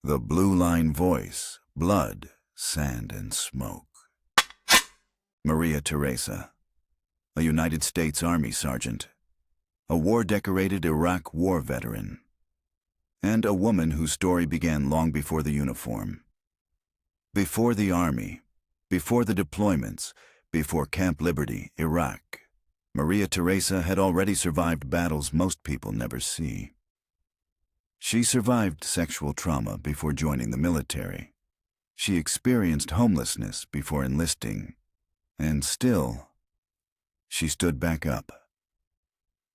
The Blue Line Voice, Blood, Sand, and Smoke. Maria Teresa, a United States Army sergeant, a war-decorated Iraq war veteran, and a woman whose story began long before the uniform. Before the Army, before the deployments, before Camp Liberty, Iraq, Maria Teresa had already survived battles most people never see. She survived sexual trauma before joining the military. She experienced homelessness before enlisting. And still, she stood back up.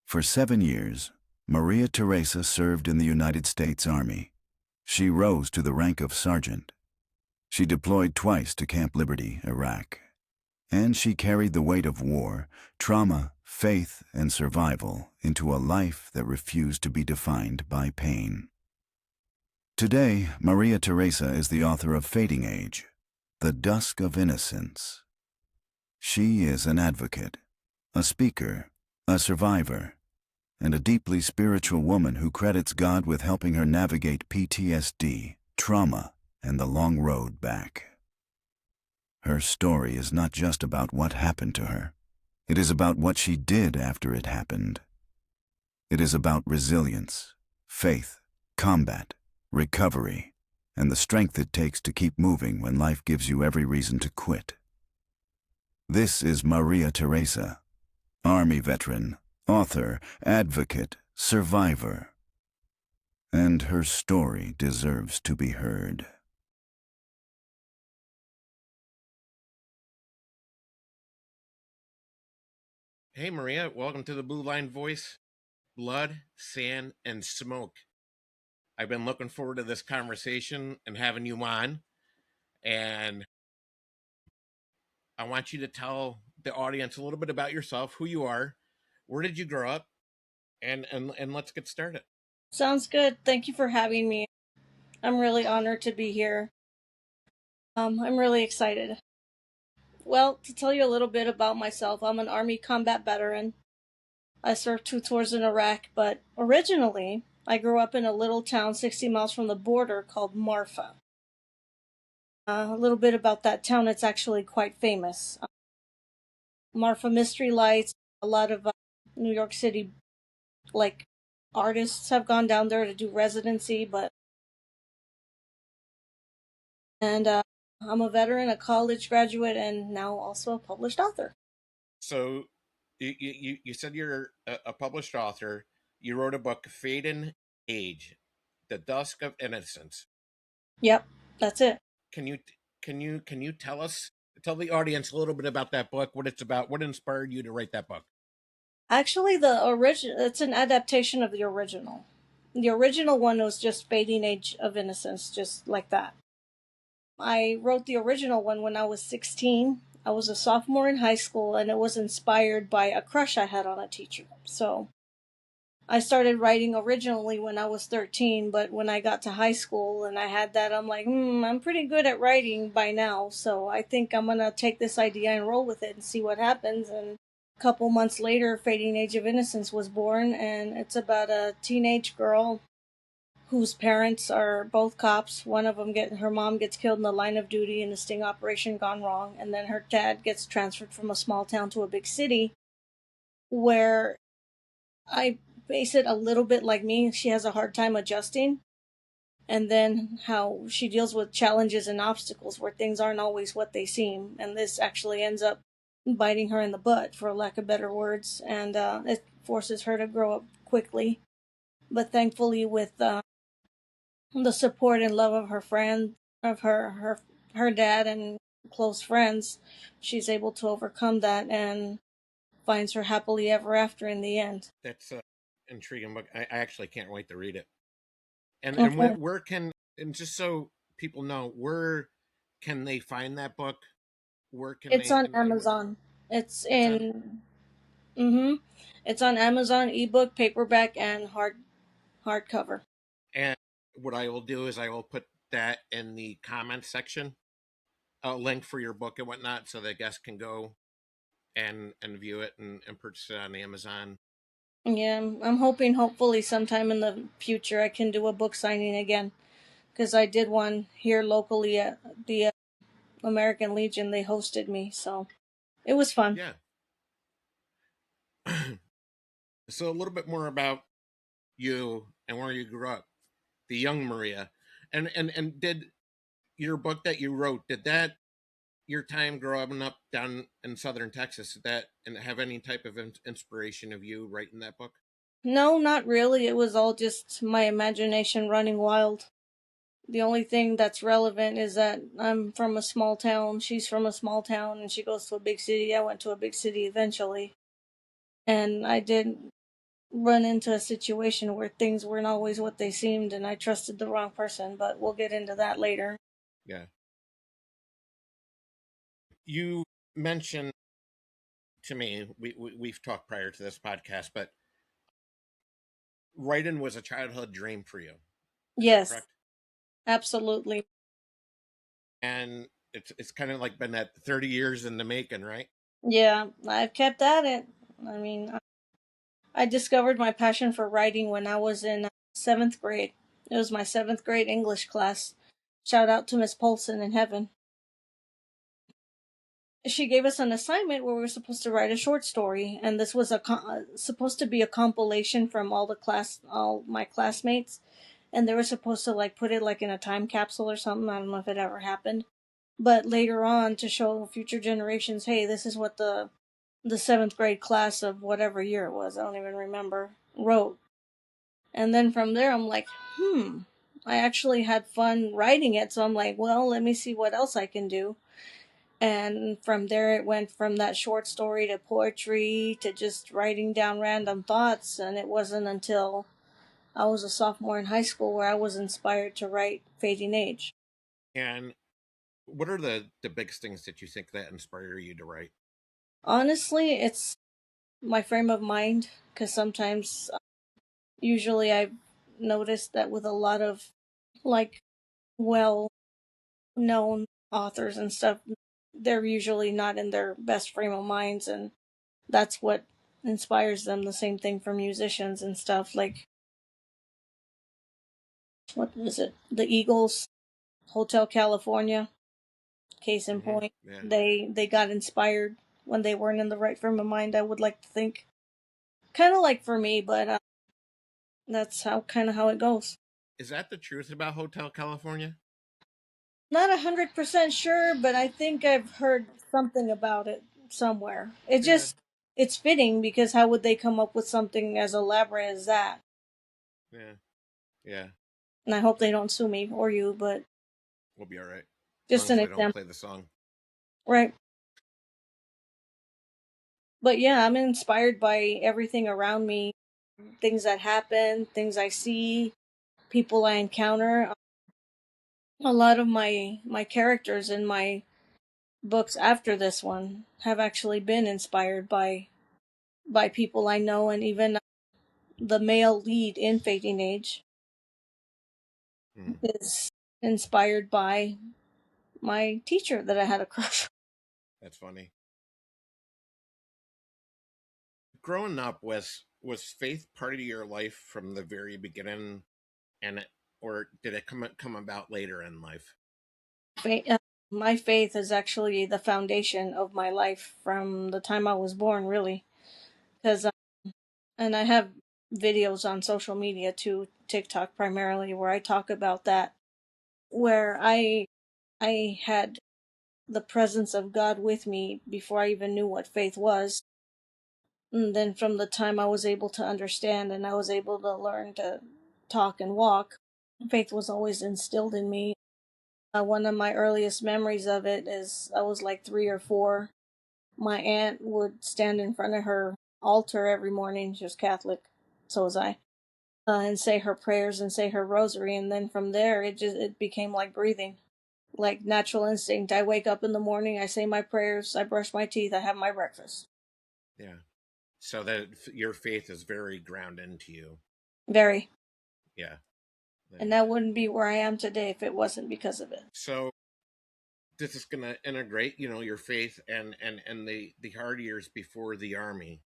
For 7 years, Maria Teresa served in the United States Army. She rose to the rank of sergeant. She deployed twice to Camp Liberty, Iraq. And she carried the weight of war, trauma, faith, and survival into a life that refused to be defined by pain. Today, Maria Teresa is the author of Fading Age, The Dusk of Innocence. She is an advocate, a speaker, a survivor, and a deeply spiritual woman who credits God with helping her navigate PTSD, trauma, and the long road back. Her story is not just about what happened to her. It is about what she did after it happened. It is about resilience, faith, combat, recovery, and the strength it takes to keep moving when life gives you every reason to quit. This is Maria Teresa, Army veteran, author, advocate, survivor. And her story deserves to be heard. Hey, Maria, welcome to the Blue Line Voice, Blood, Sand, and Smoke. I've been looking forward to this conversation and having you on. And I want you to tell the audience a little bit about yourself, who you are, where did you grow up, and let's get started. Sounds good. Thank you for having me. I'm really honored to be here. I'm really excited. Well, to tell you a little bit about myself, I'm an Army combat veteran. I served 2 tours in Iraq, but originally, I grew up in a little town 60 miles from the border called Marfa. A little bit about that town, it's actually quite famous. Marfa Mystery Lights, a lot of New York City, like, artists have gone down there to do residency, and I'm a veteran, a college graduate, and now also a published author. So, you said you're a published author. You wrote a book, Fading Age, The Dusk of Innocence. Yep, that's it. Can you tell the audience a little bit about that book, what it's about, what inspired you to write that book? Actually, the original, it's an adaptation of the original. The original one was just Fading Age of Innocence, just like that. I wrote the original one when I was 16. I was a sophomore in high school, and it was inspired by a crush I had on a teacher. So I started writing originally when I was 13, but when I got to high school and I had that, I'm like, I'm pretty good at writing by now, so I think I'm going to take this idea and roll with it and see what happens. And a couple months later, Fading Age of Innocence was born, and it's about a teenage girl whose parents are both cops. One of them her mom gets killed in the line of duty in a sting operation gone wrong, and then her dad gets transferred from a small town to a big city where I base it a little bit like me. She has a hard time adjusting. And then how she deals with challenges and obstacles where things aren't always what they seem. And this actually ends up biting her in the butt, for lack of better words. And it forces her to grow up quickly. But thankfully, with the support and love of her friend, of her dad and close friends, she's able to overcome that and finds her happily ever after in the end. That's a intriguing book. I actually can't wait to read it. And Okay. where can, and just so people know, where can they find that book? Where can It's they on Amazon. It's it's on. in mm-hmm. It's on Amazon, ebook, paperback, and hardcover. And what I will do is I will put that in the comments section, a link for your book and whatnot, so that guests can go and view it and purchase it on Amazon. Yeah, I'm hoping hopefully sometime in the future I can do a book signing again, because I did one here locally at the American Legion. They hosted me, so it was fun. Yeah. So a little bit more about you and where you grew up, the young Maria, and did your book that you wrote, did that your time growing up down in southern Texas, did that and have any type of inspiration of you writing that book? No, not really. It was all just my imagination running wild. The only thing that's relevant is that I'm from a small town, she's from a small town, and she goes to a big city. I went to a big city eventually. And I did run into a situation where things weren't always what they seemed, and I trusted the wrong person, but we'll get into that later. Yeah. You mentioned to me, we've talked prior to this podcast, but writing was a childhood dream for you. Is that Yes, correct? absolutely. And it's kind of like been that 30 years in the making, right? Yeah, I've kept at it. I mean, I discovered my passion for writing when I was in seventh grade. It was my seventh grade English class. Shout out to Miss Polson in heaven. She gave us an assignment where we were supposed to write a short story, and this was supposed to be a compilation from all my classmates, and they were supposed to like put it like in a time capsule or something. I don't know if it ever happened, but later on to show future generations, hey, this is what the seventh grade class of whatever year it was, I don't even remember, wrote. And then from there, I'm like, I actually had fun writing it, so I'm like, well, let me see what else I can do. And from there, it went from that short story to poetry to just writing down random thoughts. And it wasn't until I was a sophomore in high school where I was inspired to write Fading Age. And what are the biggest things that you think that inspire you to write? Honestly, it's my frame of mind, because sometimes, usually, I've noticed that with a lot of like well known authors and stuff, they're usually not in their best frame of minds, and that's what inspires them. The same thing for musicians and stuff. Like, what is it? The Eagles, Hotel California, case in Hmm. point. Yeah. They got inspired when they weren't in the right frame of mind, I would like to think. Kind of like for me, but that's how it goes. Is that the truth about Hotel California? Not 100% sure, but I think I've heard something about it somewhere. Yeah. It's fitting, because how would they come up with something as elaborate as that? Yeah. Yeah. And I hope they don't sue me or you, but We'll be all right. As long just as an they don't example. play the song. Right. But yeah, I'm inspired by everything around me, things that happen, things I see, people I encounter. A lot of my characters in my books after this one have actually been inspired by people I know, and even the male lead in Fading Age Mm, is inspired by my teacher that I had a crush. that's funny. Growing up, was faith part of your life from the very beginning, and or did it come about later in life? My faith is actually the foundation of my life from the time I was born, really. Because and I have videos on social media too, TikTok primarily, where I talk about that, where I had the presence of God with me before I even knew what faith was. And then from the time I was able to understand and I was able to learn to talk and walk, faith was always instilled in me. One of my earliest memories of it is I was like 3 or 4. My aunt would stand in front of her altar every morning. She was Catholic, so was I, and say her prayers and say her rosary. And then from there, it became like breathing, like natural instinct. I wake up in the morning, I say my prayers, I brush my teeth, I have my breakfast. Yeah. So that your faith is very grounded into you. Very. Yeah. Yeah. And that wouldn't be where I am today if it wasn't because of it. So this is going to integrate, your faith and the hard years before the army,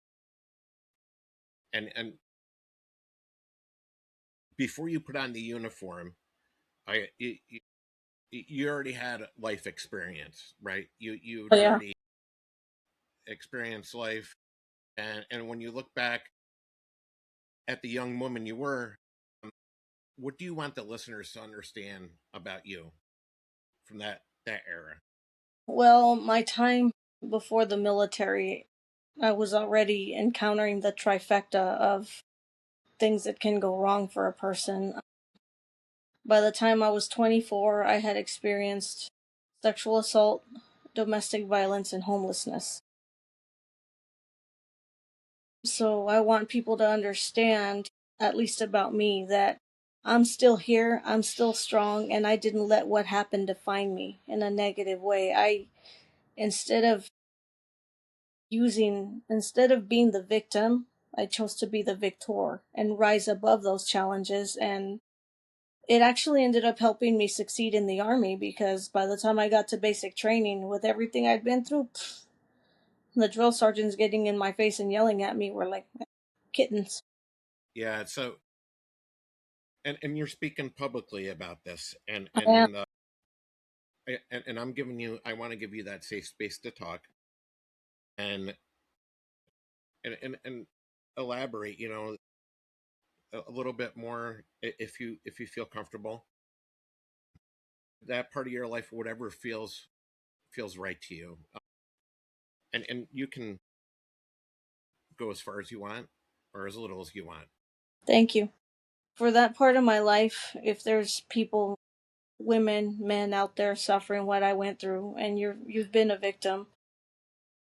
and before you put on the uniform. You already had life experience, right? You'd Oh, yeah. already experienced life, and when you look back at the young woman you were, um, what do you want the listeners to understand about you from that era? Well, my time before the military, I was already encountering the trifecta of things that can go wrong for a person. By the time I was 24, I had experienced sexual assault, domestic violence, and homelessness. So I want people to understand, at least about me, that I'm still here, I'm still strong, and I didn't let what happened define me in a negative way. Instead of instead of being the victim, I chose to be the victor and rise above those challenges. And it actually ended up helping me succeed in the army because by the time I got to basic training, with everything I'd been through, the drill sergeants getting in my face and yelling at me were like kittens. Yeah, so and you're speaking publicly about this, I am. and I'm giving you, I want to give you that safe space to talk and and elaborate, a little bit more if you feel comfortable. That part of your life, whatever feels right to you, and you can go as far as you want or as little as you want. Thank you. For that part of my life, if there's people, women, men out there suffering what I went through and you've been a victim,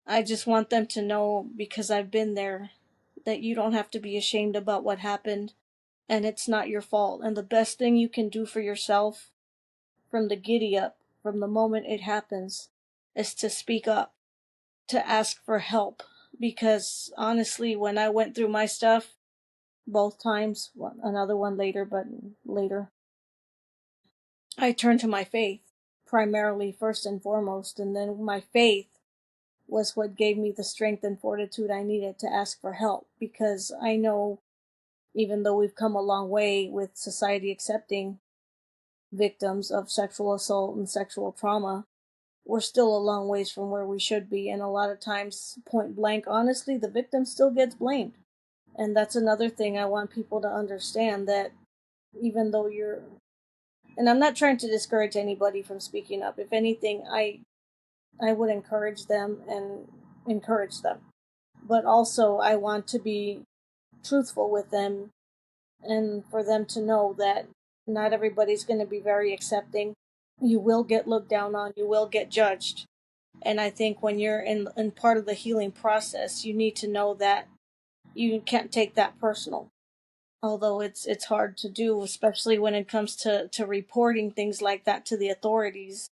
I just want them to know, because I've been there, that you don't have to be ashamed about what happened and it's not your fault. And the best thing you can do for yourself from the giddy up, from the moment it happens, is to speak up, to ask for help. Because honestly, when I went through my stuff, both times, another one later, but later, I turned to my faith, primarily, first and foremost, and then my faith was what gave me the strength and fortitude I needed to ask for help. Because I know, even though we've come a long way with society accepting victims of sexual assault and sexual trauma, we're still a long ways from where we should be. And a lot of times, point blank, honestly, the victim still gets blamed. And that's another thing I want people to understand, that even though you're, and I'm not trying to discourage anybody from speaking up. If anything, I would encourage them and encourage them. But also, I want to be truthful with them and for them to know that not everybody's going to be very accepting. You will get looked down on, you will get judged. And I think when you're in part of the healing process, you need to know that you can't take that personal. Although it's hard to do, especially when it comes to reporting things like that to the authorities.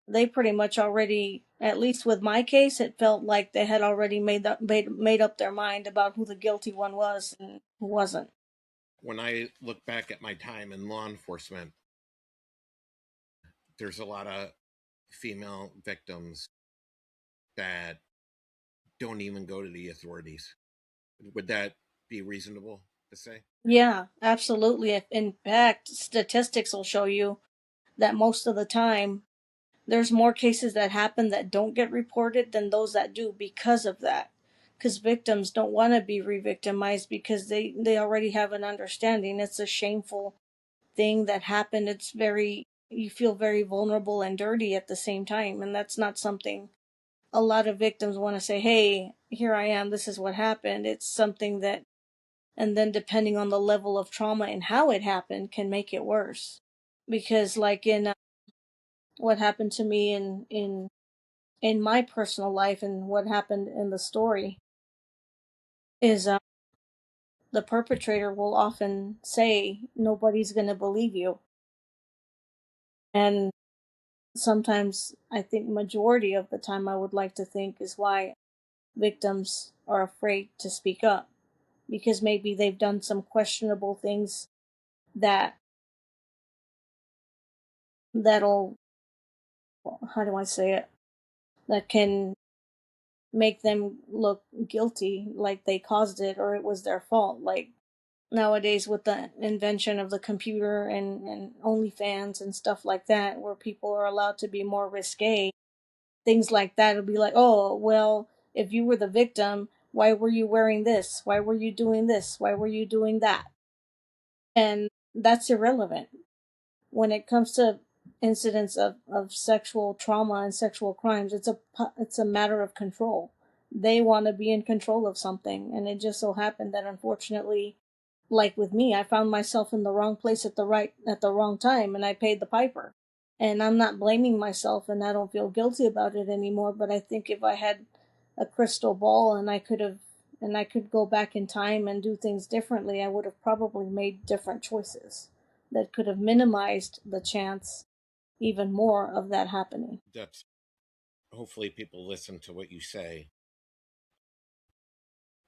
They pretty much already, at least with my case, it felt like they had already made up their mind about who the guilty one was and who wasn't. When I look back at my time in law enforcement, there's a lot of female victims that don't even go to the authorities. Would that be reasonable to say? Yeah, absolutely. In fact, statistics will show you that most of the time there's more cases that happen that don't get reported than those that do, because of that. Because victims don't want to be re-victimized, because they already have an understanding. It's a shameful thing that happened. It's very, you feel very vulnerable and dirty at the same time. And that's not something a lot of victims want to say, hey, here I am, this is what happened. It's something that, and then depending on the level of trauma and how it happened, can make it worse. Because, like in what happened to me in my personal life and what happened in the story, is the perpetrator will often say nobody's going to believe you. And sometimes, I think majority of the time, I would like to think, is why victims are afraid to speak up, because maybe they've done some questionable things that that'll, how do I say it, that can make them look guilty, like they caused it or it was their fault. Like, nowadays with the invention of the computer and OnlyFans and stuff like that, where people are allowed to be more risque, things like that. It'll be like, oh, well, if you were the victim, why were you wearing this? Why were you doing this? Why were you doing that? And that's irrelevant. When it comes to incidents of sexual trauma and sexual crimes, it's a matter of control. They want to be in control of something, and it just so happened that unfortunately, like with me, I found myself in the wrong place at the wrong time, and I paid the piper. And I'm not blaming myself, and I don't feel guilty about it anymore. But I think if I had a crystal ball and I could go back in time and do things differently, I would have probably made different choices that could have minimized the chance even more of that happening. That's hopefully people listen to what you say,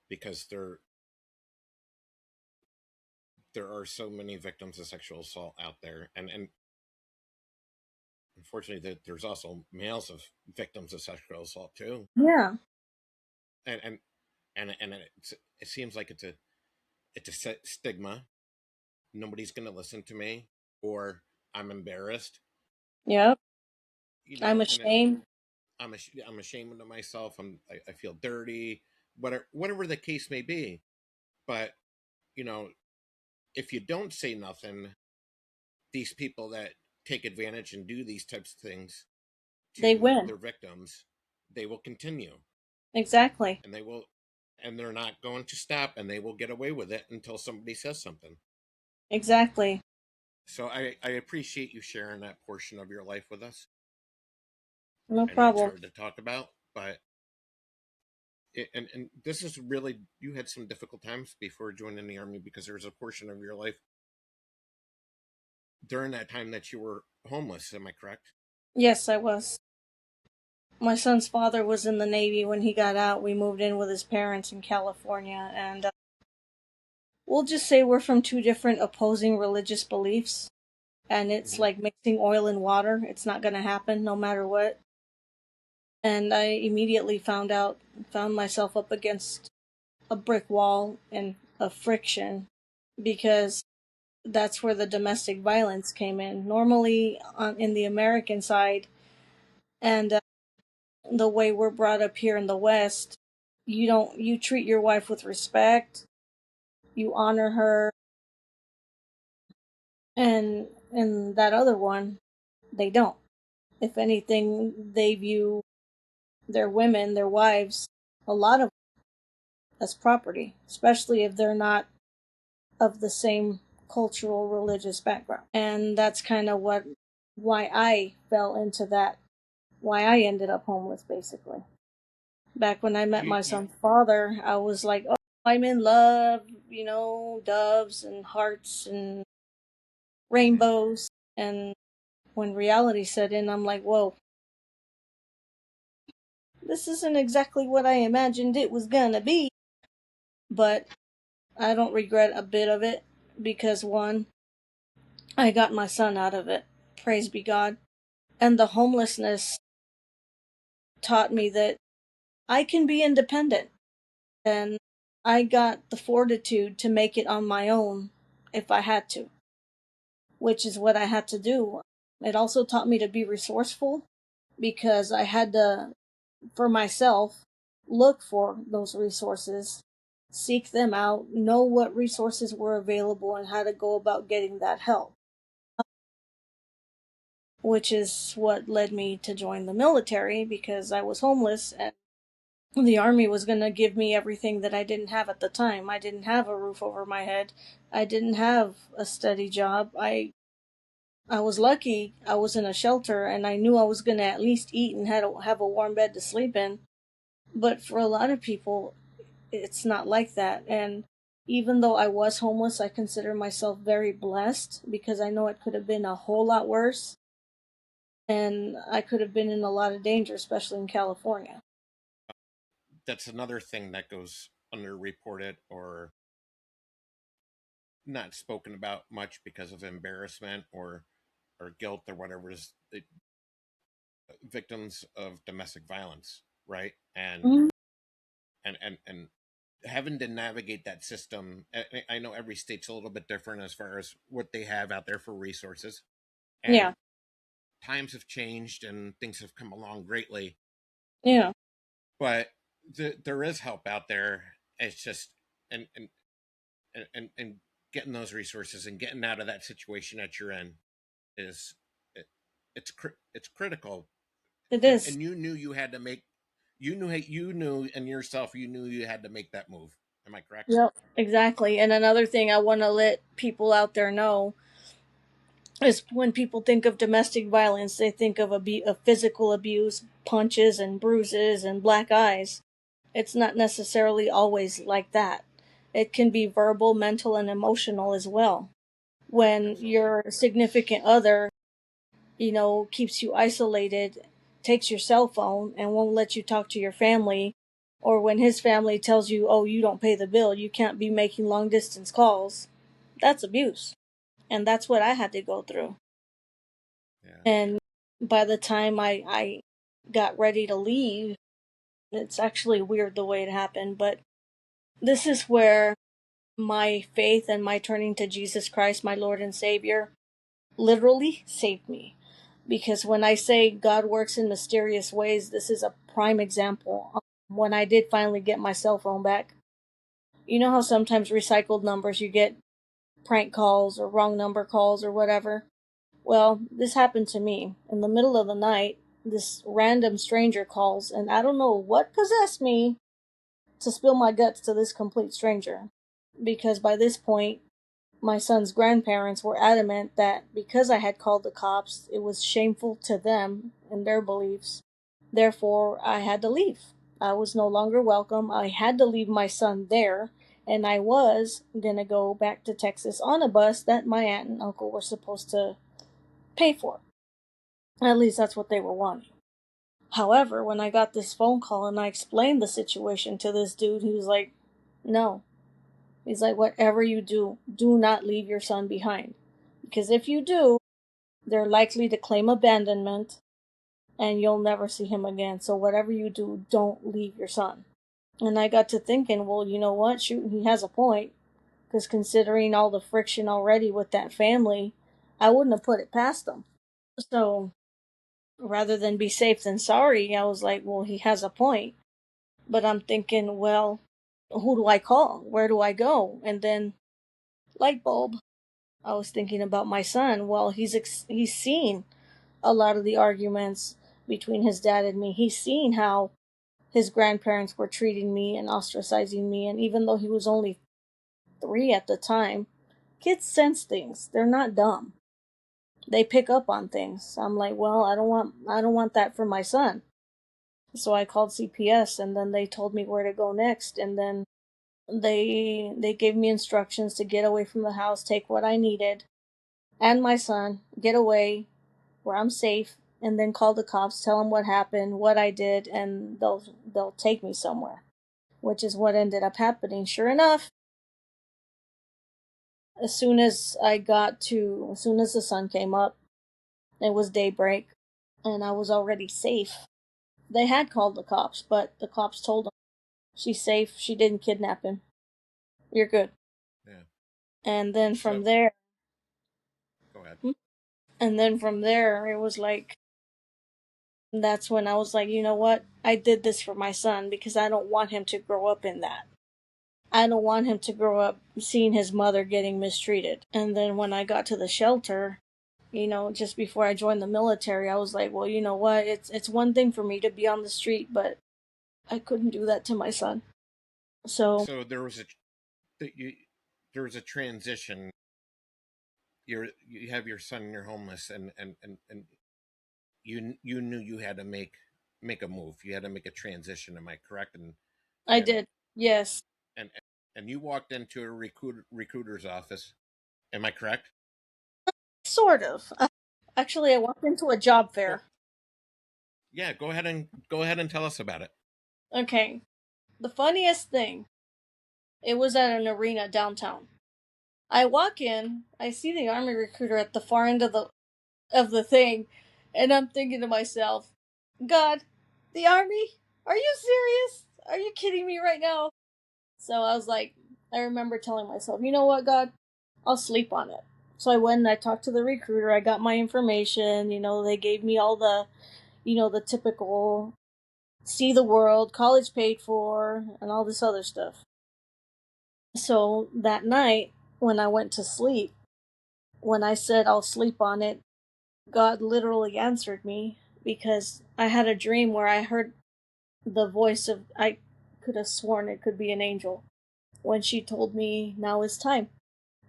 because there are so many victims of sexual assault out there, and unfortunately that there's also males of victims of sexual assault too. Yeah, And it seems like it's a stigma. Nobody's going to listen to me, or I'm embarrassed, yep. I'm and ashamed. I'm ashamed of myself. I feel dirty, whatever the case may be. But you know, if you don't say nothing, these people that take advantage and do these types of things They to win. their victims, they will continue, Exactly. and they're not going to stop, and they will get away with it until somebody says something. Exactly. So I appreciate you sharing that portion of your life with us. No I know it's problem. hard to talk about, but and this is really, you had some difficult times before joining the army, because there was a portion of your life during that time that you were homeless. Am I correct? Yes, I was. My son's father was in the Navy. When he got out, we moved in with his parents in California, and we'll just say we're from two different opposing religious beliefs, and it's Mm-hmm. like mixing oil and water. It's not going to happen no matter what. And I immediately found myself up against a brick wall and a friction, because that's where the domestic violence came in. Normally, in the American side, and the way we're brought up here in the West, you treat your wife with respect, you honor her, and that other one, they don't. If anything, they view their women, their wives, a lot of as property, especially if they're not of the same cultural religious background. And that's kind of why I fell into that, why I ended up homeless basically. Back when I met You my you son's father, I was like, oh, I'm in love, doves and hearts and mhm. rainbows. And when reality set in, I'm like, whoa, this isn't exactly what I imagined it was gonna be. But I don't regret a bit of it, because one, I got my son out of it. Praise be God. And the homelessness taught me that I can be independent. And I got the fortitude to make it on my own if I had to, which is what I had to do. It also taught me to be resourceful, because I had to, for myself, look for those resources, seek them out, know what resources were available, and how to go about getting that help, which is what led me to join the military, because I was homeless and the army was going to give me everything that I didn't have at the time. I didn't have a roof over my head. I didn't have a steady job. I was lucky I was in a shelter, and I knew I was going to at least eat and have a warm bed to sleep in. But for a lot of people, it's not like that. And even though I was homeless, I consider myself very blessed, because I know it could have been a whole lot worse, and I could have been in a lot of danger, especially in California. That's another thing that goes underreported, or not spoken about much because of embarrassment or guilt or whatever, is victims of domestic violence, right? Mhm. And having to navigate that system. I know every state's a little bit different as far as what they have out there for resources, Yeah. and times have changed and things have come along greatly. Yeah. But there is help out there. It's just and and getting those resources and getting out of that situation that you're in is it, it's critical. It and is. and you knew you had to make you knew in yourself, you knew you had to make that move. Am I correct? Yep. Exactly. And another thing I want to let people out there know is when people think of domestic violence, they think of of physical abuse, punches and bruises and black eyes. It's not necessarily always like that. It can be verbal, mental, and emotional as well. When Absolutely. your significant other, keeps you isolated, takes your cell phone, and won't let you talk to your family, or when his family tells you, oh, you don't pay the bill, you can't be making long distance calls, that's abuse. And that's what I had to go through. Yeah. And by the time I got ready to leave, it's actually weird the way it happened, but this is where my faith and my turning to Jesus Christ, my Lord and Savior, literally saved me. Because when I say God works in mysterious ways, this is a prime example. When I did finally get my cell phone back, you know how sometimes recycled numbers you get prank calls or wrong number calls or whatever? Well, this happened to me. In the middle of the night, this random stranger calls, and I don't know what possessed me to spill my guts to this complete stranger. Because by this point, my son's grandparents were adamant that because I had called the cops, it was shameful to them and their beliefs. Therefore, I had to leave. I was no longer welcome. I had to leave my son there, and I was going to go back to Texas on a bus that my aunt and uncle were supposed to pay for. At least that's what they were wanting. However, when I got this phone call and I explained the situation to this dude, he was like, no. He's like, whatever you do, do not leave your son behind. Because if you do, they're likely to claim abandonment and you'll never see him again. So whatever you do, don't leave your son. And I got to thinking, well, you know what? Shoot, he has a point. Because considering all the friction already with that family, I wouldn't have put it past them. So rather than be safe than sorry, I was like, well, he has a point. But I'm thinking, well, who do I call? Where do I go? And then, light bulb. I was thinking about my son. Well, he's seen a lot of the arguments between his dad and me. He's seen how his grandparents were treating me and ostracizing me, and even though he was only 3 at the time, kids sense things. They're not dumb. They pick up on things. I'm like, well, I don't want that for my son. So I called CPS, and then they told me where to go next, and then they gave me instructions to get away from the house, take what I needed, and my son, get away where I'm safe, and then call the cops, tell them what happened, what I did, and they'll take me somewhere. Which is what ended up happening. Sure enough, as soon as the sun came up, it was daybreak, and I was already safe. They had called the cops, but the cops told them she's safe. She didn't kidnap him. You're good. Yeah. And then from So there, go ahead. it was like that's when I was like, you know what? I did this for my son because I don't want him to grow up in that. I don't want him to grow up seeing his mother getting mistreated. And then when I got to the shelter, just before I joined the military, I was like, well, you know what? It's one thing for me to be on the street, but I couldn't do that to my son. So So you, there was a transition. You have your son and you're homeless, and you knew you had to make a move. You had to make a transition. Am I correct? I And did. Yes. and and you walked into a recruiter's office. Am I correct? Sort of. Actually, I walked into a job Go fair. Yeah. Go ahead and tell us about it. Okay. The funniest thing, it was at an arena downtown. I walk in, I see the army recruiter at the far end of the thing, and I'm thinking to myself, God, the army? Are you serious? Are you kidding me right now? So I was like, I remember telling myself, you know what, God, I'll sleep on it. So I went and I talked to the recruiter. I got my information. They gave me all the typical see the world, college paid for, and all this other stuff. So that night, when I went to sleep, when I said I'll sleep on it, God literally answered me because I had a dream where I heard the voice of, I could have sworn it could be an angel, when she told me now is time.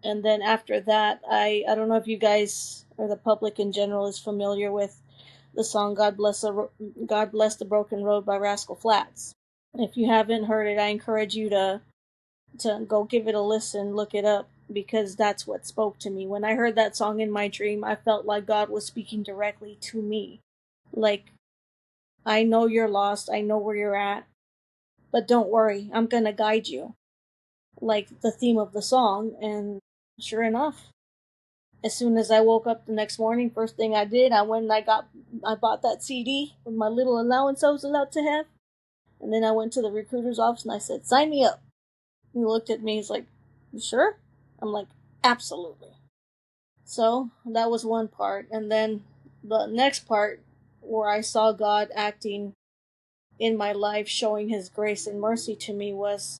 And then after that, I don't know if you guys or the public in general is familiar with the song God Bless the Broken Road" by Rascal Flatts. If you haven't heard it, I encourage you to go give it a listen, look it up, because that's what spoke to me. When I heard that song in my dream, I felt like God was speaking directly to me. Like, I know you're lost, I know where you're at, but don't worry, I'm gonna guide you. Like the theme of the song, and sure enough, as soon as I woke up the next morning, first thing I did, I went and I bought that CD with my little allowance I was allowed to have, and then I went to the recruiter's office and I said, "Sign me up." He looked at me, he's like, "You sure?" I'm like, "Absolutely." So that was one part, and then the next part where I saw God acting in my life, showing His grace and mercy to me, was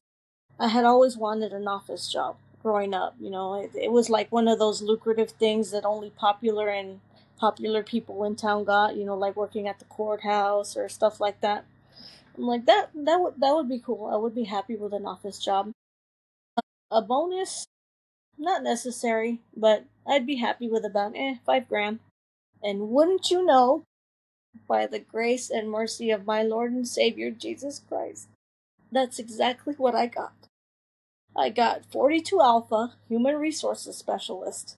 I had always wanted an office job growing up. It was like one of those lucrative things that only popular people in town got. Like working at the courthouse or stuff like that. I'm like that would be cool. I would be happy with an office job. A bonus, not necessary, but I'd be happy with about 5 grand. And wouldn't you know, by the grace and mercy of my Lord and Savior Jesus Christ, that's exactly what I got. I got 42 Alpha Human Resources Specialist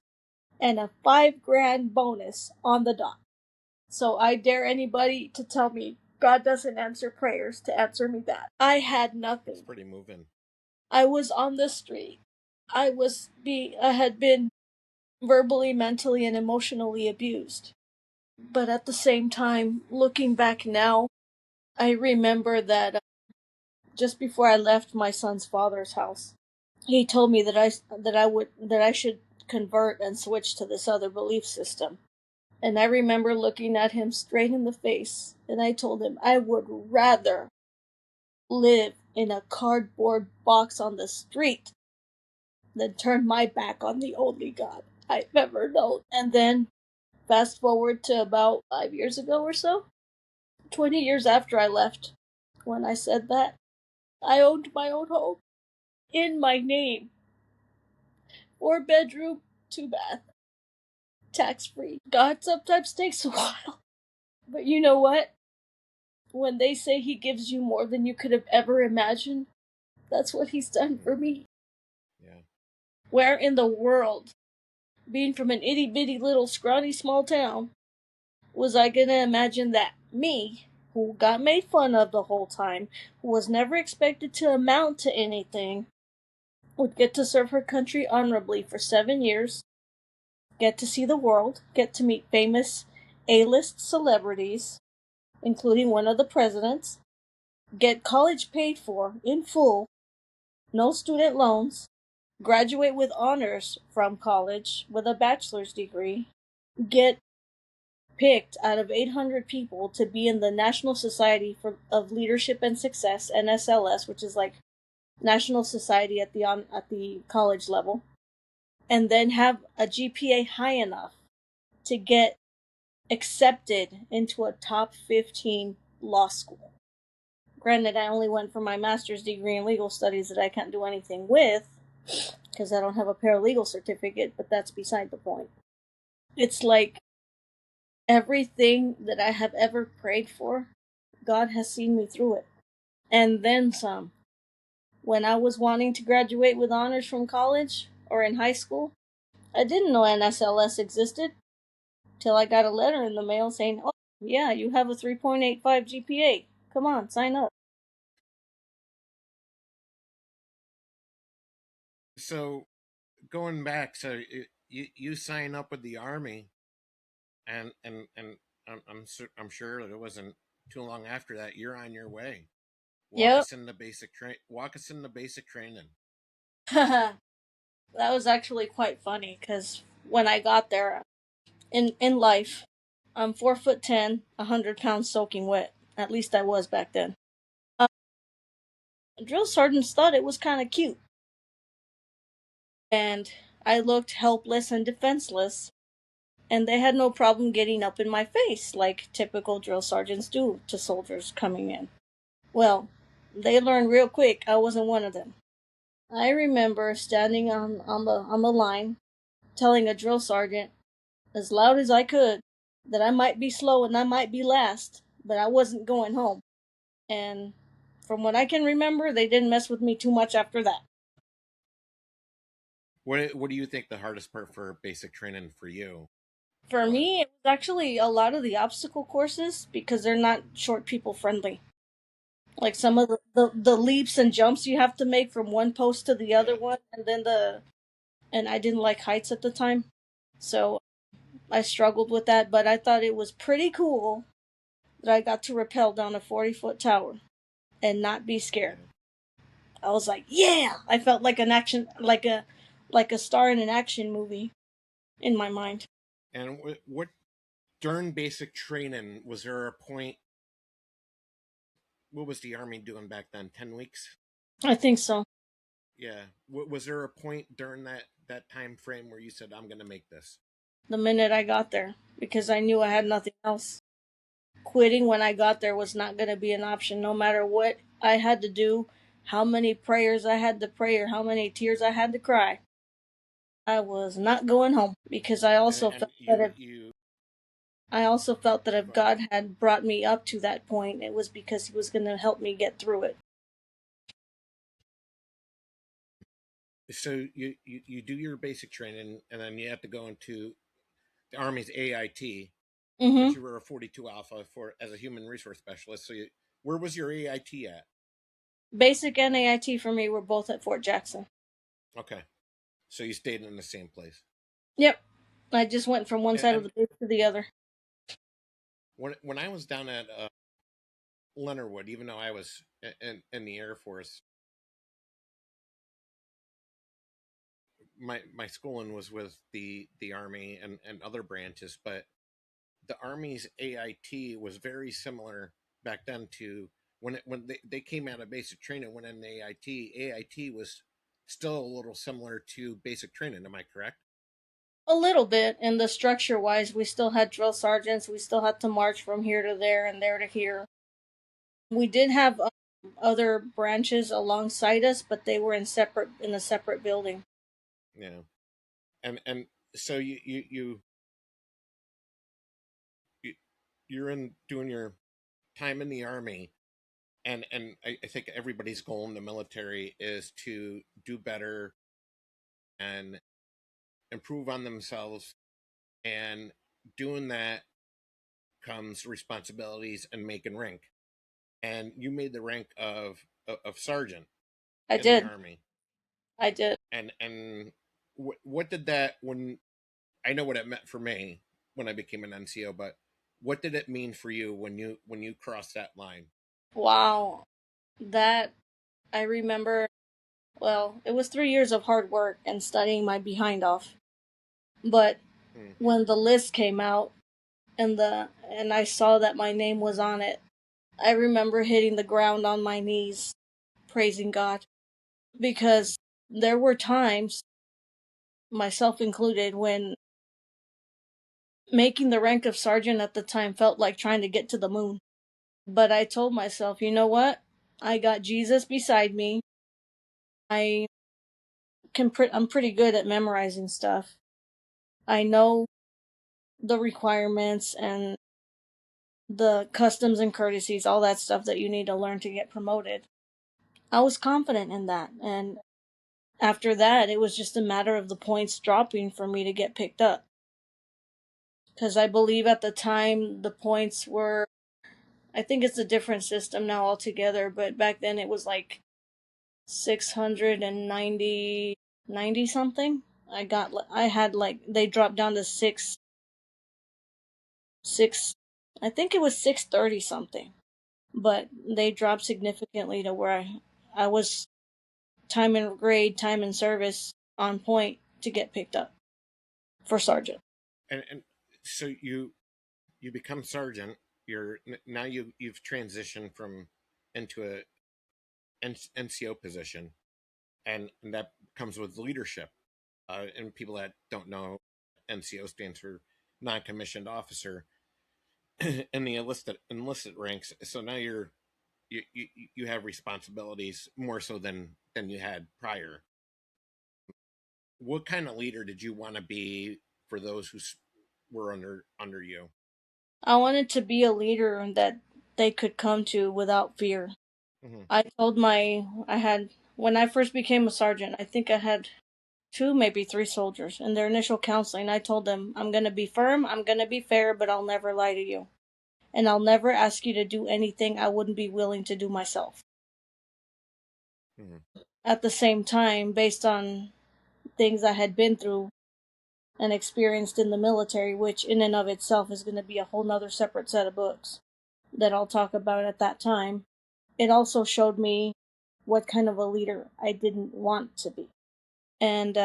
and a 5 grand bonus on the dot. So I dare anybody to tell me God doesn't answer prayers to answer me that. I had It's nothing. pretty moving. I was on the street. I had been verbally, mentally, and emotionally abused. But at the same time, looking back now, I remember that just before I left my son's father's house, he told me that I should convert and switch to this other belief system. And I remember looking at him straight in the face, and I told him I would rather live in a cardboard box on the street than turn my back on the only God I've ever known. And then fast forward to about 5 years ago or so, 20 years after I left, when I said that, I owned my own home in my name. 4 bedroom, 2 bath, tax free. God sometimes takes a while. But you know what? When they say He gives you more than you could have ever imagined, that's what He's done for me. Yeah. Where in the world, being from an itty bitty little scrawny small town, was I gonna imagine that me, who got made fun of the whole time, who was never expected to amount to anything, would get to serve her country honorably for 7 years, get to see the world, get to meet famous A-list celebrities, including one of the presidents, get college paid for in full, no student loans, graduate with honors from college with a bachelor's degree, get picked out of 800 people to be in the National Society of Leadership and Success, NSLS, which is like National Society at the college level, and then have a GPA high enough to get accepted into a top 15 law school. Granted, I only went for my master's degree in legal studies that I can't do anything with because I don't have a paralegal certificate, but that's beside the point. It's like everything that I have ever prayed for, God has seen me through it. And then some. When I was wanting to graduate with honors from college or in high school, I didn't know NSLS existed till I got a letter in the mail saying, "Oh, yeah, you have a 3.85 GPA. Come on, sign up." So going back, so you sign up with the army, and I'm sure that it wasn't too long after that you're on your way. Yep. Walk us in the basic training. That was actually quite funny because when I got there in life, I'm 4'10", 100 pounds soaking wet. At least I was back then. Uh, Drill sergeants thought it was kind of cute, and I looked helpless and defenseless, and they had no problem getting up in my face like typical drill sergeants do to soldiers coming in. Well, they learned real quick I wasn't one of them. I remember standing on the line, telling a drill sergeant as loud as I could that I might be slow and I might be last, but I wasn't going home. And from what I can remember, they didn't mess with me too much after that. What do you think the hardest part for basic training for you For was? me, it was actually a lot of the obstacle courses because they're not short people friendly. Like some of the leaps and jumps you have to make from one post to the other Yeah. one, and I didn't like heights at the time, so I struggled with that. But I thought it was pretty cool that I got to rappel down a 40-foot tower and not be scared. Yeah. I was like, yeah! I felt like an action, like a star in an action movie in my mind. And what during basic training was there a point? What was the army doing back then? 10 weeks. I think so. Yeah. Was there a point during that time frame where you said, "I'm going to make this"? The minute I got there, because I knew I had nothing else. Quitting when I got there was not going to be an option, no matter what I had to do, how many prayers I had to pray, or how many tears I had to cry. I was not going home because And you I also felt that if go ahead. God had brought me up to that point, it was because He was going to help me get through it. So you do your basic training, and then you have to go into the Army's AIT, which Mm-hmm. you were a 42 Alpha for as a human resource specialist. Where was your AIT at? Basic and AIT for me were both at Fort Jackson. Okay, so you stayed in the same place. Yep. I just went from one side of And the base to the other. when I was down at Leonardwood, even though I was in the Air Force, my schooling was with the Army and other branches, but the Army's AIT was very similar back then to when they came out of basic training, went in the AIT. AIT was still a little similar to basic training. Am I correct? A little bit, and the structure wise, we still had drill sergeants. We still had to march from here to there and there to here. We did have other branches alongside us, but they were in a separate building. Yeah. And so you you're in doing your time in the Army, and I think everybody's goal in the military is to do better and improve on themselves, and doing that comes responsibilities and making rank. And you made the rank of sergeant I in the did. Army. I did. And what did that, when I know what it meant for me when I became an NCO, but what did it mean for you when you crossed that line? Wow. That I remember. Well, it was 3 years of hard work and studying my behind off. But Hmm. when the list came out and I saw that my name was on it, I remember hitting the ground on my knees, praising God, Yeah. because there were times, myself included, when making the rank of sergeant at the time felt like trying to get to the moon. But I told myself, you know what? I got Jesus beside me. I I'm pretty good at memorizing stuff. I know the requirements and the customs and courtesies, all that stuff that you need to learn to get promoted. I was confident in that. And after that, it was just a matter of the points dropping for me to get picked up. Because I believe at the time the points were, I think it's a different system now altogether, but back then it was like 690 something. I had like, they dropped down to six, I think it was 630 something. but they dropped significantly to where I was time in grade, time in service on point to get picked up for sergeant. And so you become sergeant. You're now you've transitioned from into a NCO position, and that comes with leadership. And people that don't know, NCO stands for non-commissioned officer in the enlisted ranks. So now you have responsibilities more so than you had prior. What kind of leader did you want to be for those who were under you? I wanted to be a leader that they could come to without fear. Mm-hmm. I told I had, when I first became a sergeant, I think I had two, maybe three soldiers in their initial counseling. I told them, I'm going to be firm, I'm going to be fair, but I'll never lie to you. And I'll never ask you to do anything I wouldn't be willing to do myself. Mm-hmm. At the same time, based on things I had been through and experienced in the military, which in and of itself is going to be a whole nother separate set of books that I'll talk about at that time, it also showed me what kind of a leader I didn't want to be. And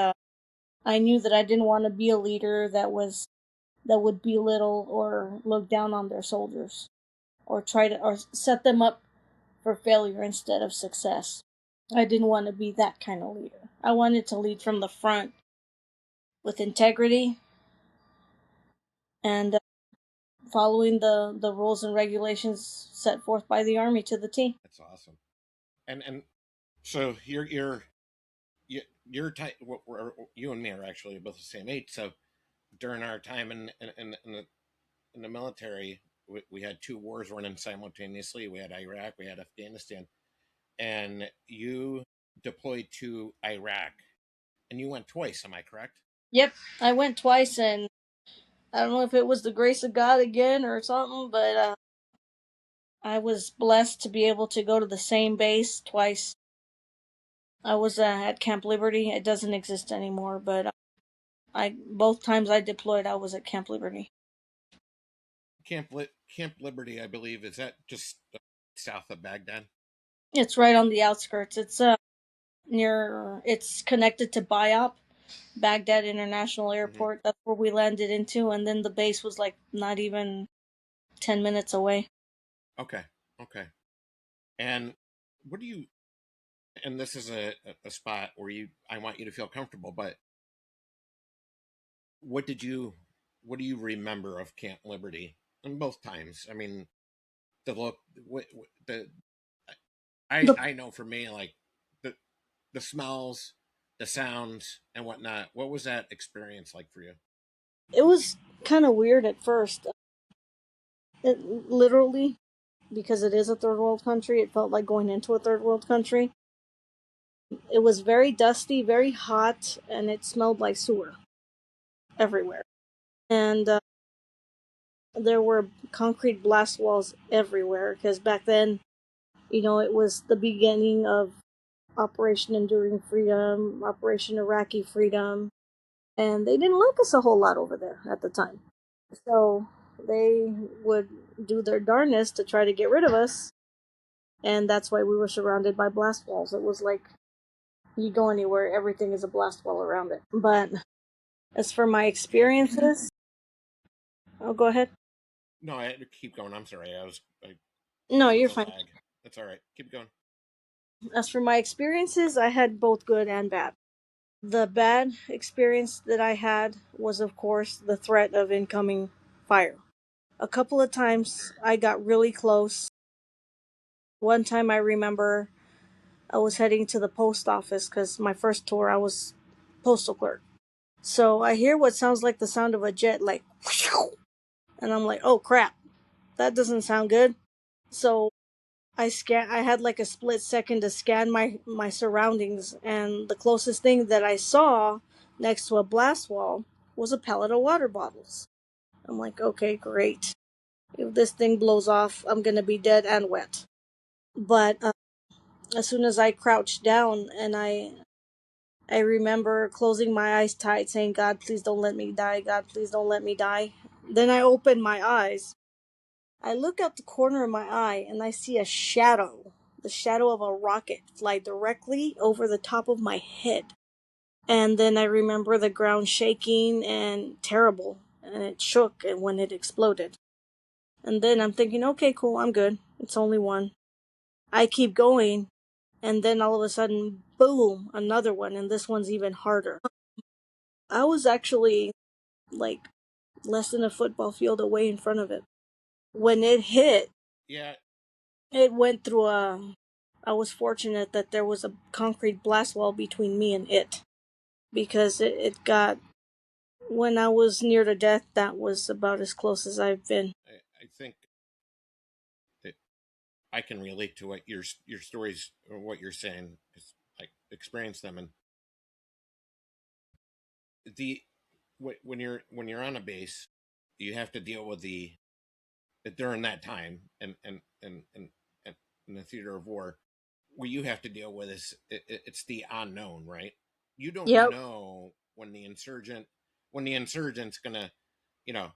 I knew that I didn't want to be a leader that would belittle or look down on their soldiers or try to or set them up for failure instead of success. I didn't want to be that kind of leader. I wanted to lead from the front with integrity and following the rules and regulations set forth by the Army to the T. That's awesome. And so you- you're you and me are actually both the same age. So during our time in the military, we had two wars running simultaneously. We had Iraq, we had Afghanistan, and you deployed to Iraq, and you went twice. Am I correct? Yep, I went twice, and I don't know if it was the grace of God again or something, but I was blessed to be able to go to the same base twice. I was at Camp Liberty. It doesn't exist anymore, but I both times I deployed, I was at Camp Liberty. Camp Liberty, I believe, is that just south of Baghdad? It's right on the outskirts. It's near. It's connected to BIOP, Baghdad International Mm-hmm. Airport. That's where we landed into, and then the base was like not even 10 minutes away. Okay, okay. And what do you? And this is a spot where I want you to feel comfortable. But what did you? What do you remember of Camp Liberty? And both times. I mean, the look. The The, I know for me, like the the smells, the sounds, and whatnot. What was that experience like for you? it was kind of weird at first. It literally, because it is a third world country, it felt like going into a third world country. It was very dusty, very hot, and it smelled like sewer everywhere. And there were concrete blast walls everywhere because back then, it was the beginning of Operation Enduring Freedom, Operation Iraqi Freedom, and they didn't like us a whole lot over there at the time. So they would do their darnest to try to get rid of us, and that's why we were surrounded by blast walls. It was like you go anywhere, everything is a blast wall around it. But as for my experiences, I'll go ahead. No, I had to keep going. I'm sorry. No, There was you're a fine. lag. That's all right. Keep going. As for my experiences, I had both good and bad. The bad experience that I had was, of course, the threat of incoming fire. A couple of times I got really close. One time I remember I was heading to the post office because my first tour I was postal clerk. So I hear what sounds like the sound of a jet, like, and I'm like, oh crap, that doesn't sound good. So I had like a split second to scan my surroundings, and the closest thing that I saw next to a blast wall was a pallet of water bottles. I'm like, okay, great. If this thing blows off, I'm gonna be dead and wet. But as soon as I crouched down, and I remember closing my eyes tight, saying, God, please don't let me die. God, please don't let me die. Then I opened my eyes, I look out the corner of my eye and I see a shadow, the shadow of a rocket, fly directly over the top of my head. And then I remember the ground shaking and terrible, and it shook and when it exploded. And then I'm thinking, okay, cool, I'm good. It's only one. I keep going, and then all of a sudden, boom, another one, and this one's even harder. I was actually like less than a football field away in front of it. When it hit, Yeah. it went through a. I was fortunate that there was a concrete blast wall between me and it because it got. When I was near to death, that was about as close as I've been. I think that I can relate to what your stories or what you're saying because I experienced them. And the when you're on a base, you have to deal with the during that time and in the theater of war. What you have to deal with is it's the unknown, right? You don't Yep. know when the insurgent's gonna, you know,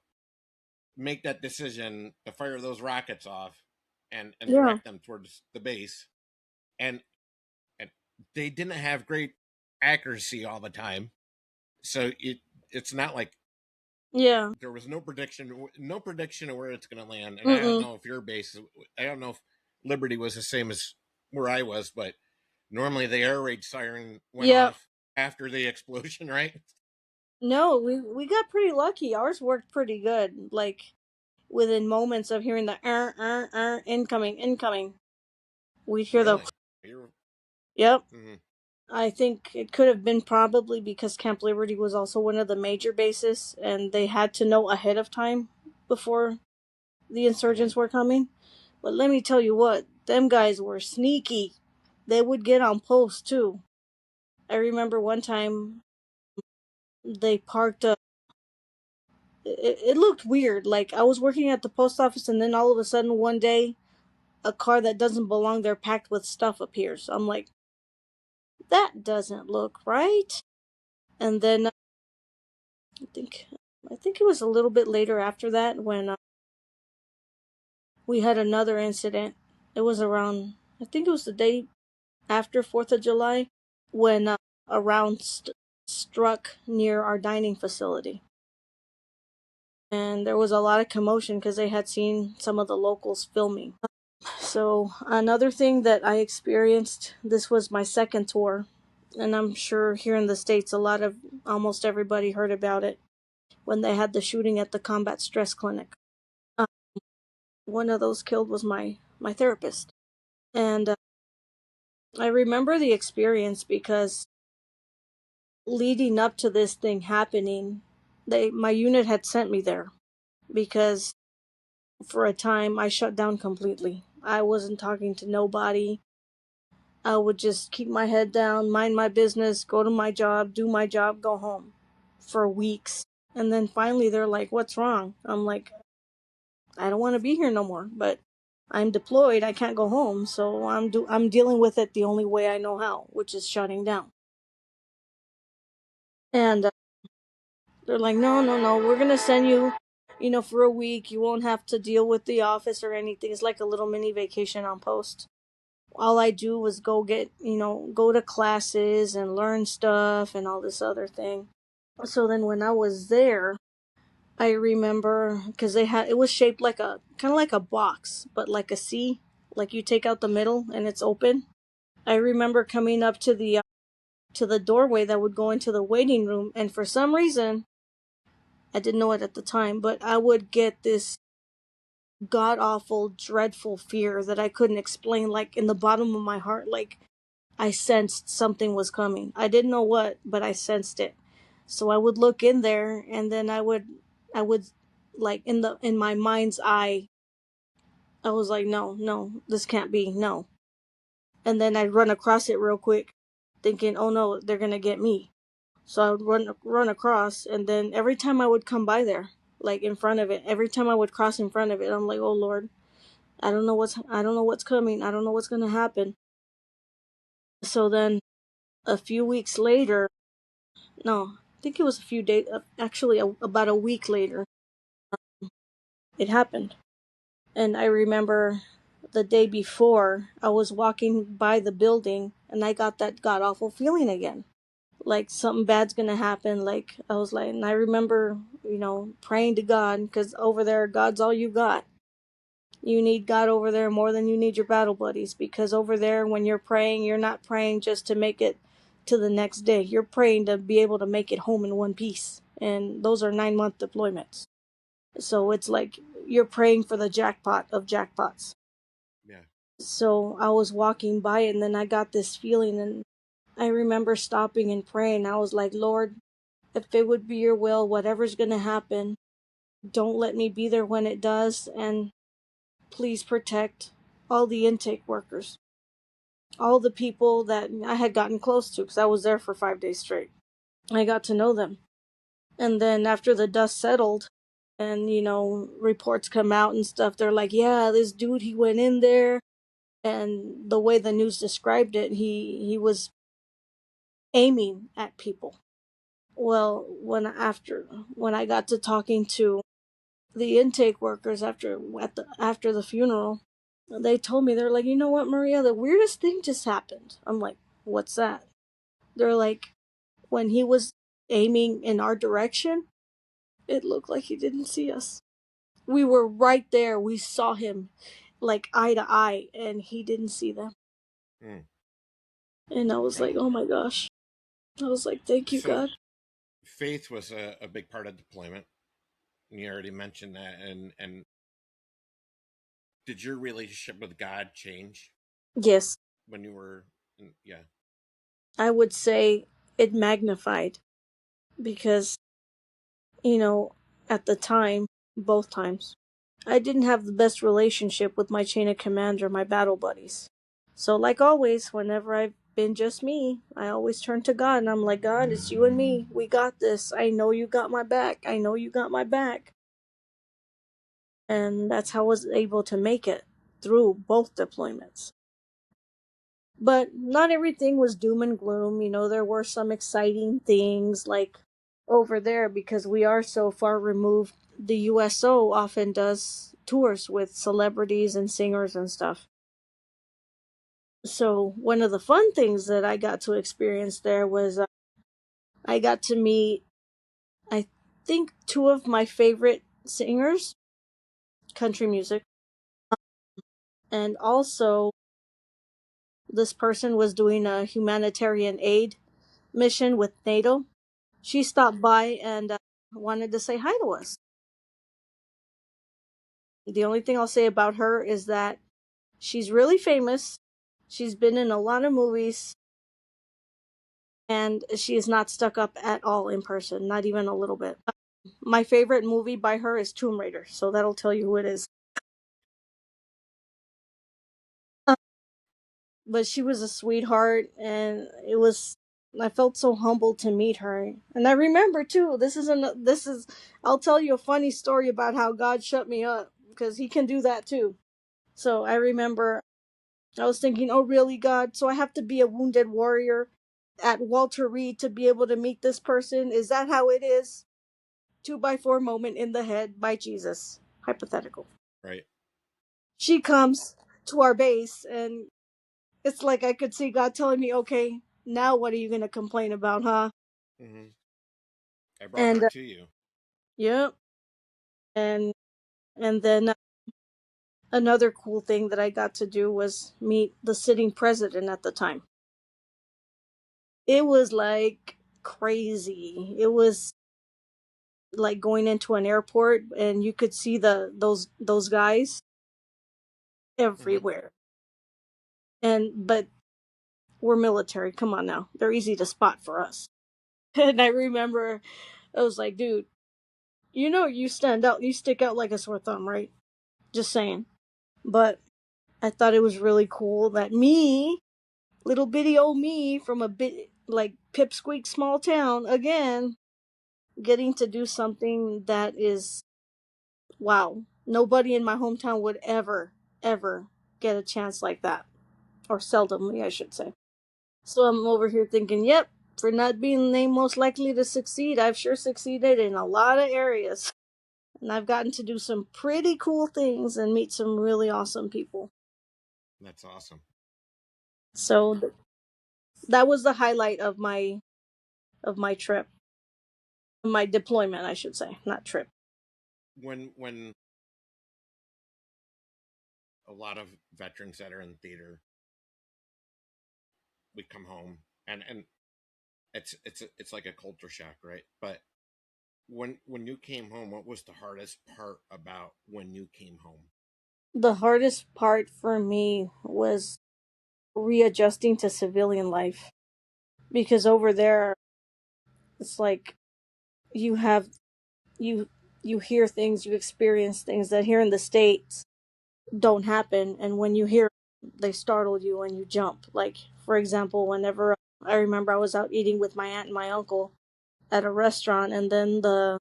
make that decision to fire those rockets off and Yeah. direct them towards the base. And and they didn't have great accuracy all the time, so it's not like Yeah. there was no prediction of where it's going to land. And I don't Mm-mm. know if your base, I don't know if Liberty was the same as where I was, but normally the air raid siren went Yep. off after the explosion, right? No, we got pretty lucky. Ours worked pretty good. Like within moments of hearing the incoming, incoming, we'd hear the Really? You're, yep. mm, I think it could have been probably because Camp Liberty was also one of the major bases, and they had to know ahead of time before the mm-hmm. insurgents were coming. But let me tell you what, them guys were sneaky. They would get on post too. I remember one time they parked a. It looked weird. Like I was working at the post office, and then all of a sudden one day, a car that doesn't belong there, packed with stuff, appears. I'm like, that doesn't look right. And then I think I think it was a little bit later after that when we had another incident. It was around, I think it was the day after 4th of July when a round struck near our dining facility. And there was a lot of commotion because they had seen some of the locals filming. So, another thing that I experienced, this was my second tour, and I'm sure here in the States, almost everybody heard about it when they had the shooting at the combat stress clinic. Uh, One of those killed was my therapist. And I remember the experience because leading up to this thing happening, my unit had sent me there because for a time I shut down completely. I wasn't talking to nobody. I would just keep my head down, mind my business, go to my job, do my job, go home for weeks. And then finally they're like, "What's wrong?" I'm like, "I don't want to be here no more, but I'm deployed. I can't go home, so I'm dealing with it the only way I know how, which is shutting down." And they're like, "No, no, no. We're going to send you, for a week. You won't have to deal with the office or anything. It's like a little mini vacation on post." All I do was go to classes and learn stuff and all this other thing. So then when I was there, I remember because it was shaped like a kind of like a box, but like a C, like you take out the middle and it's open. I remember coming up to the doorway that would go into the waiting room, and for some reason, I didn't know it at the time, but I would get this god awful, dreadful fear that I couldn't explain, like in the bottom of my heart, like I sensed something was coming. I didn't know what, but I sensed it. So I would look in there, and then I would like in my mind's eye, I was like, no, no, this can't be, no. And then I'd run across it real quick, thinking, oh no, they're gonna get me. So I would run across, and then every time I would come by there, like in front of it, every time I would cross in front of it, I'm like, oh Lord, I don't know what's coming. I don't know what's gonna happen. So then a few weeks later, no, I think it was a few days, actually about a week later, it happened. And I remember the day before, I was walking by the building and I got that god awful feeling again. Like something bad's gonna happen. Like, I was like, and I remember, praying to God, because over there, God's all you got. You need God over there more than you need your battle buddies, because over there, when you're praying, you're not praying just to make it to the next day. You're praying to be able to make it home in one piece. And those are 9-month deployments. So it's like you're praying for the jackpot of jackpots. Yeah. So I was walking by and then I got this feeling, and I remember stopping and praying. I was like, Lord, if it would be your will, whatever's going to happen, don't let me be there when it does. And please protect all the intake workers, all the people that I had gotten close to, because I was there for 5 days straight. I got to know them. And then after the dust settled and, reports come out and stuff, they're like, yeah, this dude, he went in there. And the way the news described it, he was aiming at people. Well, when I got to talking to the intake workers after the funeral, they told me, they're like, you know what, Maria, the weirdest thing just happened. I'm like, what's that? They're like, when he was aiming in our direction, it looked like he didn't see us. We were right there. We saw him like eye to eye, and he didn't see them. Mm. And I was like, oh my gosh. I was like, thank you, So God. faith was a big part of deployment. You already mentioned that. And did your relationship with God change Yes, when you were yeah. I would say it magnified, because, you know, at the time, both times, I didn't have the best relationship with my chain of command or my battle buddies. So, like always, whenever I've been just me, I always turn to God and I'm like, God, it's you and me. We got this. I know you got my back. I know you got my back. And that's how I was able to make it through both deployments. But not everything was doom and gloom. There were some exciting things, like over there, because we are so far removed. The USO often does tours with celebrities and singers and stuff. So one of the fun things that I got to experience there was, I got to meet, I think, two of my favorite singers, country music. And also, this person was doing a humanitarian aid mission with NATO. She stopped by and wanted to say hi to us. The only thing I'll say about her is that she's really famous. She's been in a lot of movies, and she is not stuck up at all in person, not even a little bit. My favorite movie by her is Tomb Raider, so that'll tell you who it is. Uh, but she was a sweetheart, and I felt so humbled to meet her. And I remember too, I'll tell you a funny story about how God shut me up, because he can do that too. So I remember I was thinking, oh, really, God? So I have to be a wounded warrior at Walter Reed to be able to meet this person? Is that how it is? 2x4 moment in the head by Jesus. Hypothetical. Right. She comes to our base, and it's like I could see God telling me, okay, now what are you going to complain about, huh? Mm-hmm. I brought her And, to you. yep. And, and then another cool thing that I got to do was meet the sitting president at the time. It was like crazy. It was like going into an airport and you could see those guys Mm-hmm. everywhere. But we're military. Come on now. They're easy to spot for us. And I remember I was like, dude, you stand out, you stick out like a sore thumb, right? Just saying. But I thought it was really cool that me, little bitty old me from a bit like pipsqueak small town, again, getting to do something that is, wow. Nobody in my hometown would ever get a chance like that. Or seldomly, I should say. So I'm over here thinking, yep, for not being the name most likely to succeed, I've sure succeeded in a lot of areas. And I've gotten to do some pretty cool things and meet some really awesome people. That's awesome. So that was the highlight of my trip, my deployment, I should say, not trip. When a lot of veterans that are in theater, we come home and it's like a culture shock, right? But when you came home, what was the hardest part about when you came home? The hardest part for me was readjusting to civilian life, because over there it's like you have you you hear things, you experience things that here in the States don't happen, and when you hear they startle you and you jump. Like, for example, whenever I remember I was out eating with my aunt and my uncle at a restaurant, and then the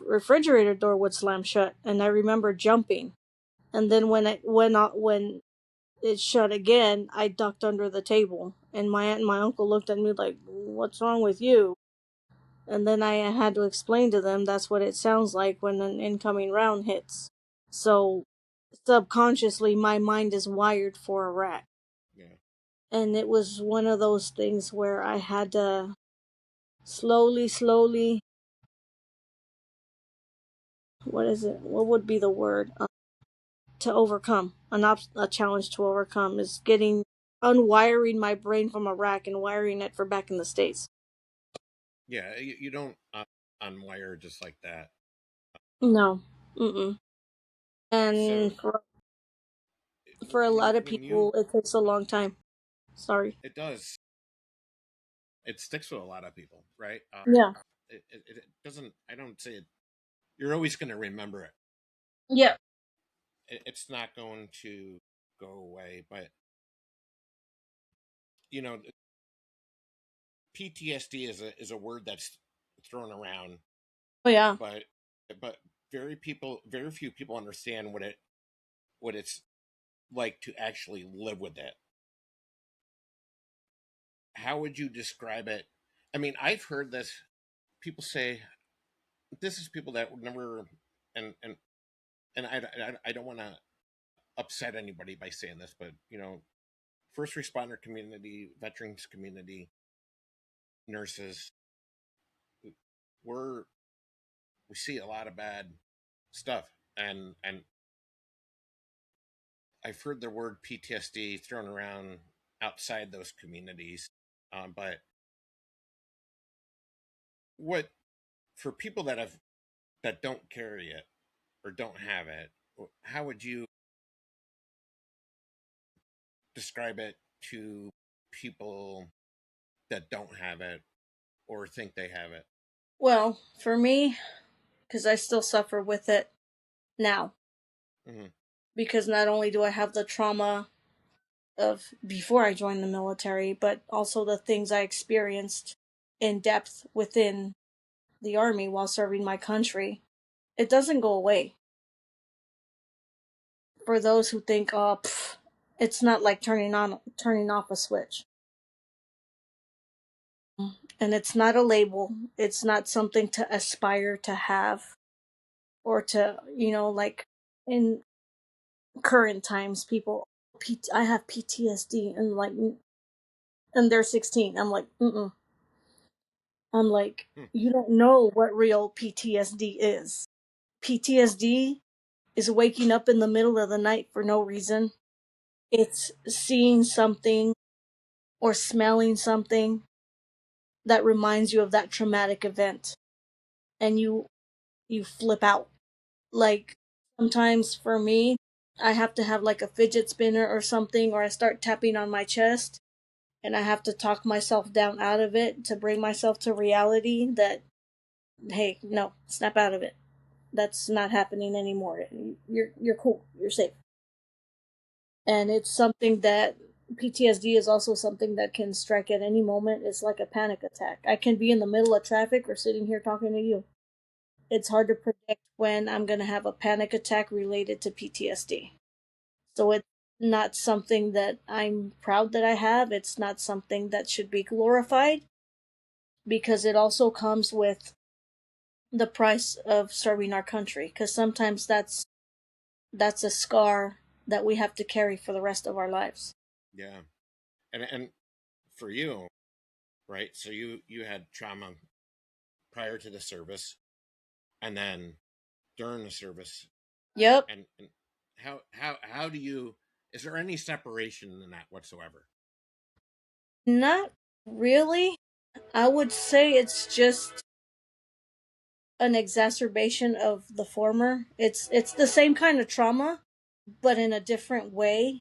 refrigerator door would slam shut, and I remember jumping, and then when it shut again, I ducked under the table, and my aunt and my uncle looked at me like, "What's wrong with you?" And then I had to explain to them that's what it sounds like when an incoming round hits. So subconsciously, my mind is wired for a rat. Yeah. And it was one of those things where I had to slowly, what is it? What would be the word? To overcome. A challenge to overcome is unwiring my brain from Iraq and wiring it for back in the States. Yeah, you don't unwire just like that. No. Mm-mm. So And for a lot of when you people, it takes a long time. Sorry. it does, it sticks with a lot of people, right? Yeah. It doesn't. I don't say it. You're always going to remember it. Yeah. It's not going to go away. But you know, PTSD is a word that's thrown around, Oh yeah. but but very few people understand what it's like to actually live with it. How would you describe it? I mean, I've heard this. People say this is people that would never, and and and I don't want to upset anybody by saying this, but first responder community, veterans community, nurses, we're we see a lot of bad stuff, and I've heard the word PTSD thrown around outside those communities, but what for people that don't carry it or don't have it, how would you describe it to people that don't have it or think they have it? Well, for me, because I still suffer with it now, Hmm. because not only do I have the trauma of before I joined the military, but also the things I experienced in depth within the army while serving my country. It doesn't go away. For those who think, oh, it's not like turning off a switch. And it's not a label. It's not something to aspire to have or to, like in current times, people, I have PTSD, and like, and they're 16. I'm like, mm. I'm like, Hmm. you don't know what real PTSD is. PTSD is waking up in the middle of the night for no reason. It's seeing something or smelling something that reminds you of that traumatic event, and you flip out. Like, sometimes for me, I have to have like a fidget spinner or something, or I start tapping on my chest, and I have to talk myself down out of it to bring myself to reality that, hey, no, snap out of it. That's not happening anymore. You're cool. You're safe. And it's something that PTSD is also something that can strike at any moment. It's like a panic attack. I can be in the middle of traffic or sitting here talking to you. It's hard to predict when I'm going to have a panic attack related to PTSD. So it's not something that I'm proud that I have. It's not something that should be glorified, because it also comes with the price of serving our country, because sometimes that's a scar that we have to carry for the rest of our lives. Yeah. And for you, right? So you had trauma prior to the service, and then during the service, Yep. and how do you? Is there any separation in that whatsoever? Not really. I would say it's just an exacerbation of the former. It's the same kind of trauma, but in a different way,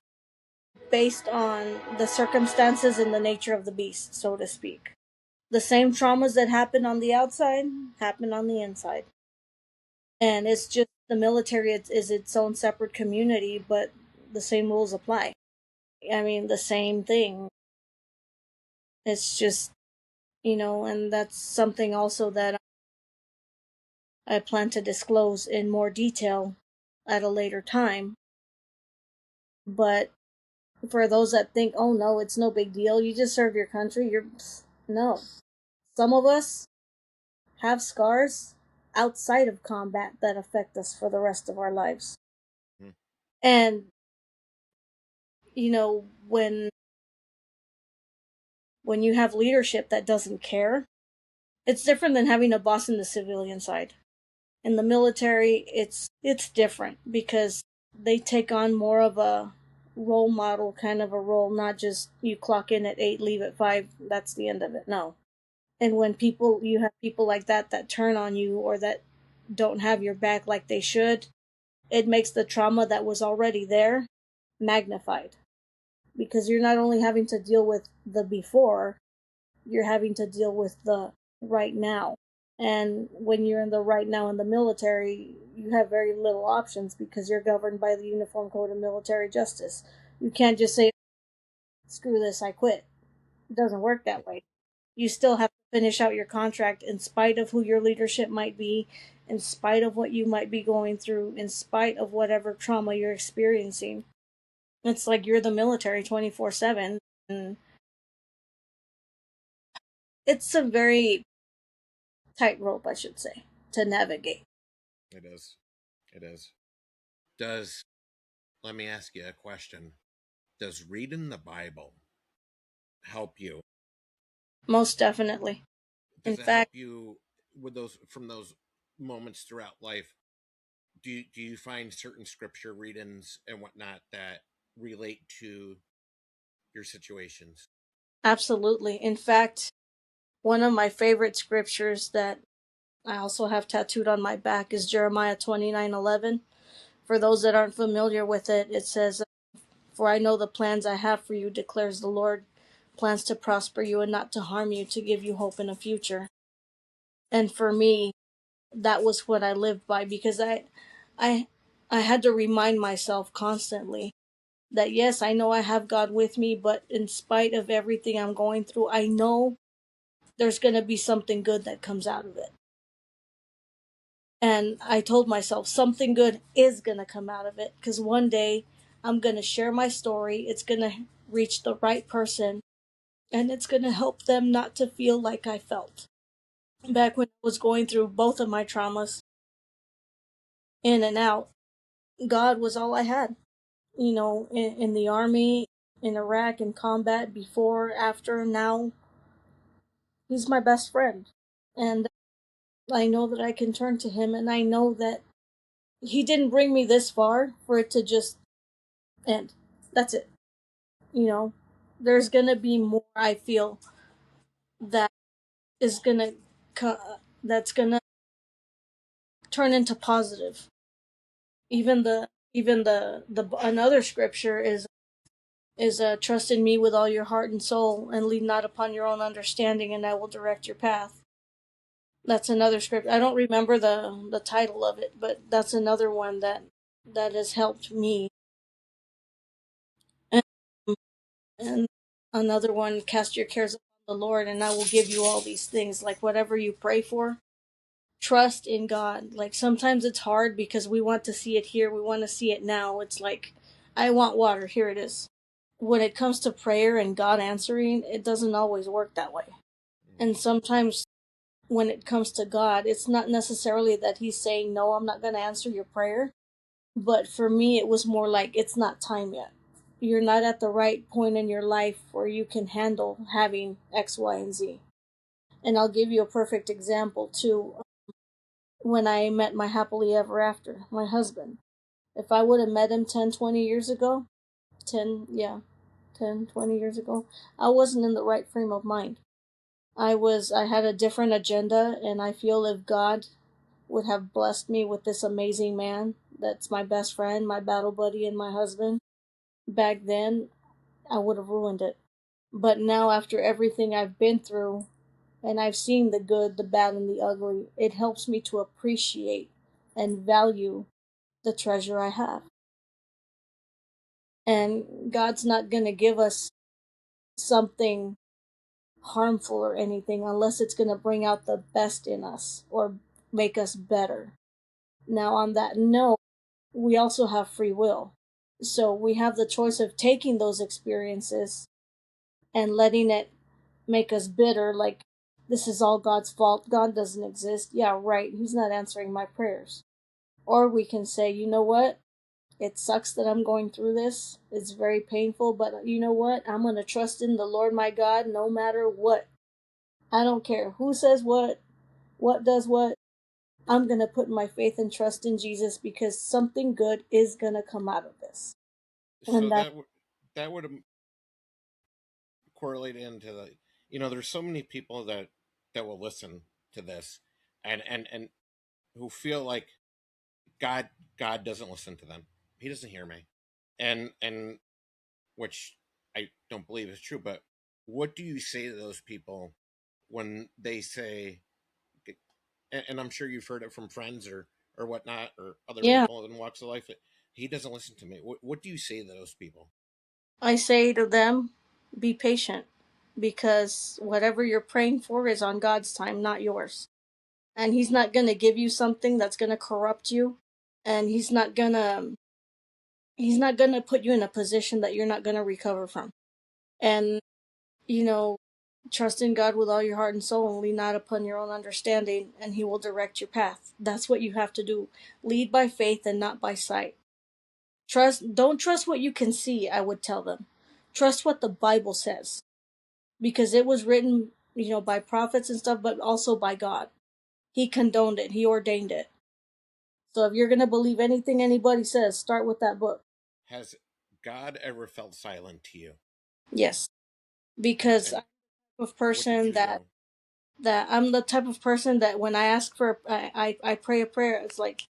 based on the circumstances and the nature of the beast, so to speak. The same traumas that happen on the outside happen on the inside. And it's just the military is its own separate community, but the same rules apply. I mean, the same thing. It's just, and that's something also that I plan to disclose in more detail at a later time. But for those that think, oh no, it's no big deal, you just serve your country, no. Some of us have scars outside of combat that affect us for the rest of our lives. Hmm. And, when you have leadership that doesn't care, it's different than having a boss in the civilian side. In the military, it's different because they take on more of a role model kind of a role, not just you clock in at 8, leave at 5, that's the end of it. No. And when you have people like that turn on you or that don't have your back like they should, it makes the trauma that was already there magnified. Because you're not only having to deal with the before, you're having to deal with the right now. And when you're in the right now in the military, you have very little options because you're governed by the Uniform Code of Military Justice. You can't just say, screw this, I quit. It doesn't work that way. You still have to finish out your contract in spite of who your leadership might be, in spite of what you might be going through, in spite of whatever trauma you're experiencing. It's like you're the military 24/7. And it's a very tightrope, I should say, to navigate. It is. It is. Does Let me ask you a question. Does reading the Bible help you? Most definitely. In Does it help fact, you with those moments throughout life? Do you find certain scripture readings and whatnot that relate to your situations? absolutely. In fact, one of my favorite scriptures that I also have tattooed on my back is Jeremiah 29:11. For those that aren't familiar with it, it says, "For I know the plans I have for you, declares the Lord, plans to prosper you and not to harm you, to give you hope in a future." And for me, that was what I lived by because I I had to remind myself constantly that yes, I know I have God with me, but in spite of everything I'm going through, I know there's going to be something good that comes out of it. And I told myself something good is going to come out of it because one day I'm going to share my story. It's going to reach the right person and it's going to help them not to feel like I felt. Back when I was going through both of my traumas, in and out, God was all I had. In the army, in Iraq, in combat, before, after, now, He's my best friend. And I know that I can turn to Him, and I know that He didn't bring me this far for it to just end. That's it. You know, there's gonna be more. I feel that is gonna that's gonna turn into positive. Even the another scripture is trust in me with all your heart and soul, and lean not upon your own understanding, and I will direct your path. That's another script. I don't remember the title of it, but that's another one that has helped me. And, and another one, cast your cares upon the Lord, and I will give you all these things. Like whatever you pray for, trust in God. Like sometimes it's hard because we want to see it here, we want to see it now. It's like, I want water, here it is. When it comes to prayer and God answering, it doesn't always work that way. And sometimes when it comes to God, it's not necessarily that he's saying, no, I'm not going to answer your prayer. But for me, it was more like, it's not time yet. You're not at the right point in your life where you can handle having X, Y, and Z. And I'll give you a perfect example too. When I met my happily ever after, my husband. If I would have met him 10, 20 years ago, 10, yeah, 10, 20 years ago, I wasn't in the right frame of mind. I had a different agenda, and I feel if God would have blessed me with this amazing man that's my best friend, my battle buddy, and my husband, back then, I would have ruined it. But now, after everything I've been through, and I've seen the good, the bad, and the ugly, it helps me to appreciate and value the treasure I have. And God's not going to give us something harmful or anything unless it's going to bring out the best in us or make us better. Now, on that note, we also have free will. So we have the choice of taking those experiences and letting it make us bitter, like, this is all God's fault. God doesn't exist. Yeah, right. He's not answering my prayers. Or we can say, you know what? It sucks that I'm going through this. It's very painful, but you know what? I'm going to trust in the Lord my God no matter what. I don't care who says what does what. I'm going to put my faith and trust in Jesus because something good is going to come out of this. So And that, that would correlate into the, there's so many people that will listen to this, and who feel like God God doesn't listen to them. He doesn't hear me, and which I don't believe is true. But what do you say to those people when they say, and I'm sure you've heard it from friends or whatnot or other yeah, people in walks of life, that he doesn't listen to me? What do you say to those people? I say to them, be patient because whatever you're praying for is on God's time, not yours. And He's not going to give you something that's going to corrupt you. And He's not going to put you in a position that you're not going to recover from. And, you know, trust in God with all your heart and soul and lean not upon your own understanding, and He will direct your path. That's what you have to do. Lead by faith and not by sight. Don't trust what you can see, I would tell them. Trust what the Bible says. Because it was written, by prophets and stuff, but also by God. He condoned it, He ordained it. So if you're going to believe anything anybody says, start with that book. Has God ever felt silent to you? Yes. Because And I'm the type of what did person you do? that I'm the type of person that when I ask for, I pray a prayer, it's like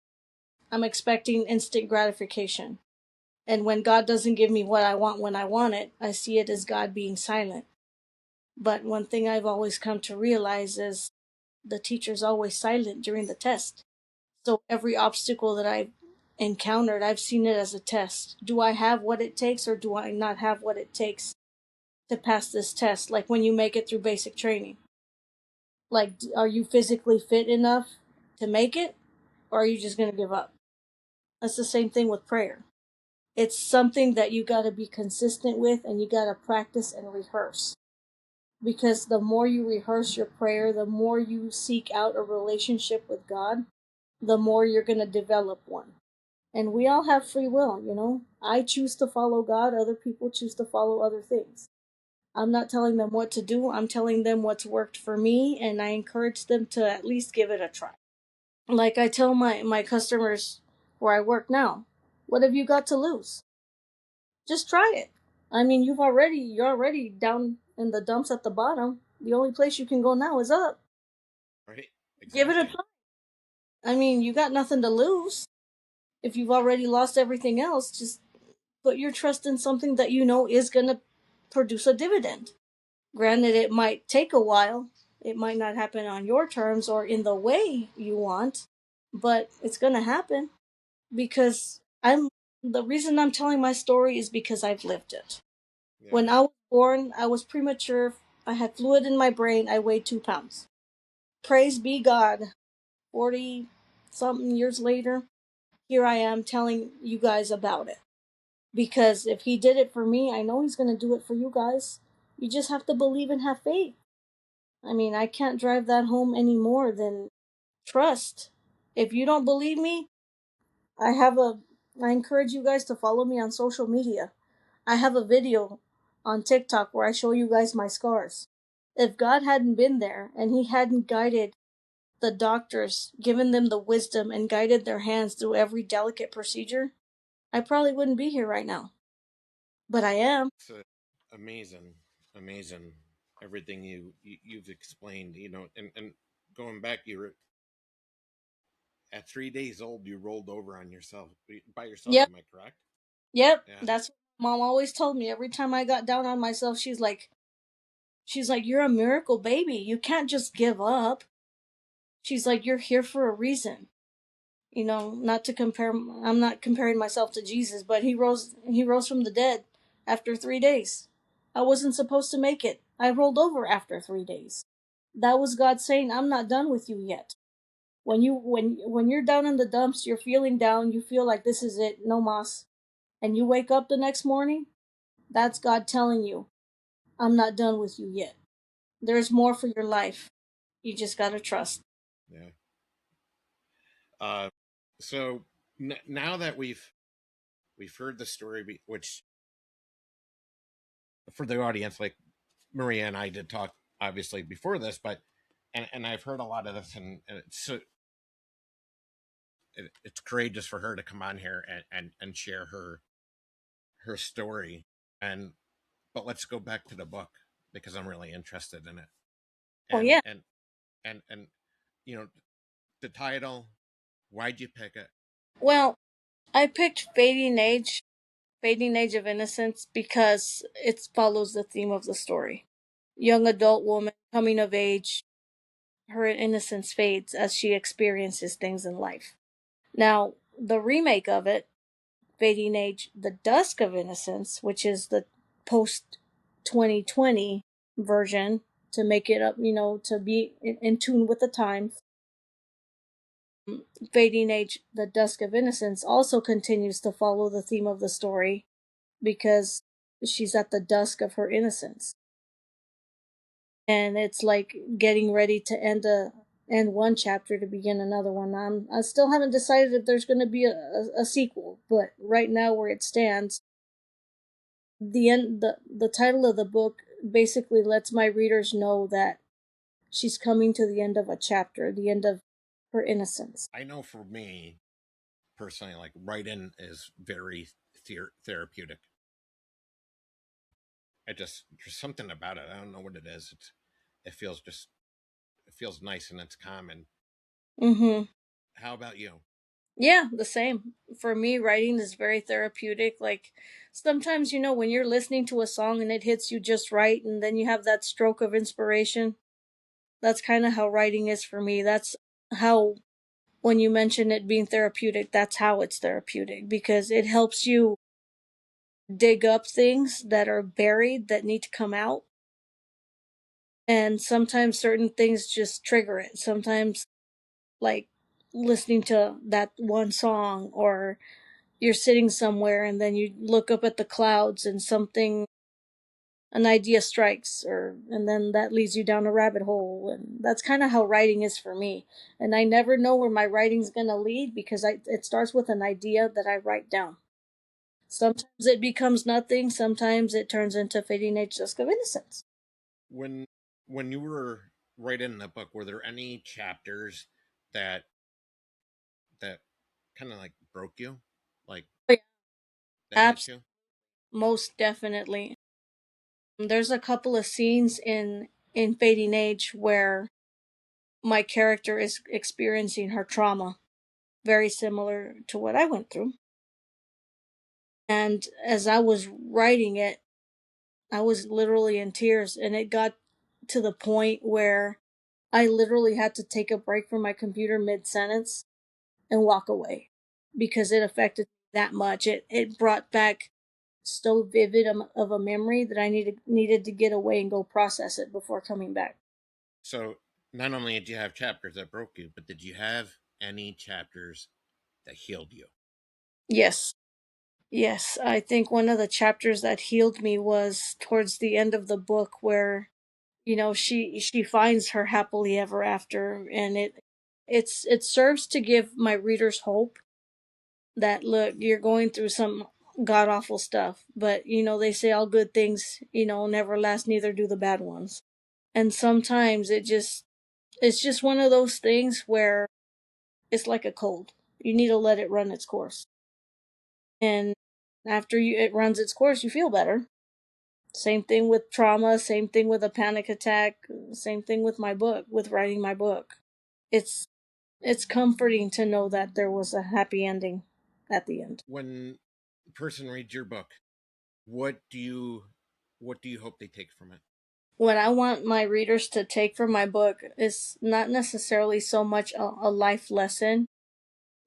I'm expecting instant gratification. And when God doesn't give me what I want when I want it, I see it as God being silent. But one thing I've always come to realize is the teacher's always silent during the test. So every obstacle that I've encountered, I've seen it as a test. Do I have what it takes or do I not have what it takes to pass this test? Like when you make it through basic training. Like, are you physically fit enough to make it or are you just going to give up? That's the same thing with prayer. It's something that you got to be consistent with and you got to practice and rehearse. Because the more you rehearse your prayer, the more you seek out a relationship with God, the more you're going to develop one. And we all have free will. I choose to follow God, other people choose to follow other things. I'm not telling them what to do, I'm telling them what's worked for me, and I encourage them to at least give it a try. Like I tell my customers where I work now, what have you got to lose? Just try it. I mean, you're already down in the dumps at the bottom. The only place you can go now is up. Right? Give it a Exactly. try. I mean, you got nothing to lose. If you've already lost everything else, just put your trust in something that you know is going to produce a dividend. Granted, it might take a while. It might not happen on your terms or in the way you want, but it's going to happen because the reason I'm telling my story is because I've lived it. Yeah. When I was born, I was premature. I had fluid in my brain. I weighed 2 pounds. Praise be God. 40 something years later, here I am telling you guys about it. Because if he did it for me, I know he's going to do it for you guys. You just have to believe and have faith. I mean, I can't drive that home any more than trust. If you don't believe me, I have a I encourage you guys to follow me on social media. I have a video on TikTok where I show you guys my scars. If God hadn't been there and he hadn't guided the doctors, given them the wisdom and guided their hands through every delicate procedure, I probably wouldn't be here right now. But I am. It's amazing, amazing everything you've explained. And going back, you were at 3 days old. You rolled over on yourself by yourself. Yep, Am I correct? yep. Yeah. That's what mom always told me. Every time I got down on myself, she's like, you're a miracle baby. You can't just give up. She's like, you're here for a reason. Not to compare, I'm not comparing myself to Jesus, but he rose from the dead after 3 days. I wasn't supposed to make it. I rolled over after 3 days. That was God saying, I'm not done with you yet. When you're down in the dumps, you're feeling down, you feel like this is it, no mas, and you wake up the next morning, that's God telling you, I'm not done with you yet. There's more for your life. You just got to trust. Yeah. So now that we've heard the story, which for the audience, like Maria and I did talk obviously before this, but and I've heard a lot of this, and it's courageous for her to come on here and share her story. And but let's go back to the book because I'm really interested in it. Oh, And yeah. and you know the title. Why'd you pick it? Well, I picked Fading Age of Innocence, because it follows the theme of the story. Young adult woman coming of age, her innocence fades as she experiences things in life. Now, the remake of it, Fading Age, The Dusk of Innocence, which is the post 2020 version to make it up, to be in tune with the times. Fading Age, The Dusk of Innocence also continues to follow the theme of the story because she's at the dusk of her innocence. And it's like getting ready to end one chapter to begin another one. I still haven't decided if there's going to be a sequel, but right now where it stands, the title of the book basically lets my readers know that she's coming to the end of a chapter, the end of her innocence. I know for me personally, like writing is very therapeutic. There's something about it. I don't know what it is. It feels just it feels nice and it's common. Mm-hmm. How about you? Yeah, the same. For me, writing is very therapeutic. Like, sometimes, when you're listening to a song and it hits you just right, and then you have that stroke of inspiration. That's kind of how writing is for me. That's how, when you mention it being therapeutic, that's how it's therapeutic, because it helps you dig up things that are buried that need to come out. And sometimes certain things just trigger it. Sometimes, like listening to that one song, or you're sitting somewhere and then you look up at the clouds and an idea strikes, and then that leads you down a rabbit hole. And that's kind of how writing is for me. And I never know where my writing's going to lead, because it starts with an idea that I write down. Sometimes it becomes nothing, sometimes it turns into Fading Age Dusk of Innocence. When when you were writing the book, were there any chapters that that kind of like broke you, like Oh, yeah. that hit Abs- you? Most definitely. There's a couple of scenes in Fading Age where my character is experiencing her trauma, very similar to what I went through. And as I was writing it, I was literally in tears, and it got to the point where I literally had to take a break from my computer mid sentence and walk away, because it affected me that much. It brought back so vivid of a memory that I needed to get away and go process it before coming back. So not only did you have chapters that broke you, but did you have any chapters that healed you? Yes. Yes, I think one of the chapters that healed me was towards the end of the book, where she finds her happily ever after, and it serves to give my readers hope that, look, you're going through some god awful stuff, but they say all good things never last, neither do the bad ones. And sometimes it's just one of those things where it's like a cold. You need to let it run its course. And after it runs its course, you feel better. Same thing with trauma, same thing with a panic attack, same thing with my book, with writing my book. It's it's comforting to know that there was a happy ending at the end. When a person reads your book, what do you what do you hope they take from it? What I want my readers to take from my book is not necessarily so much a life lesson,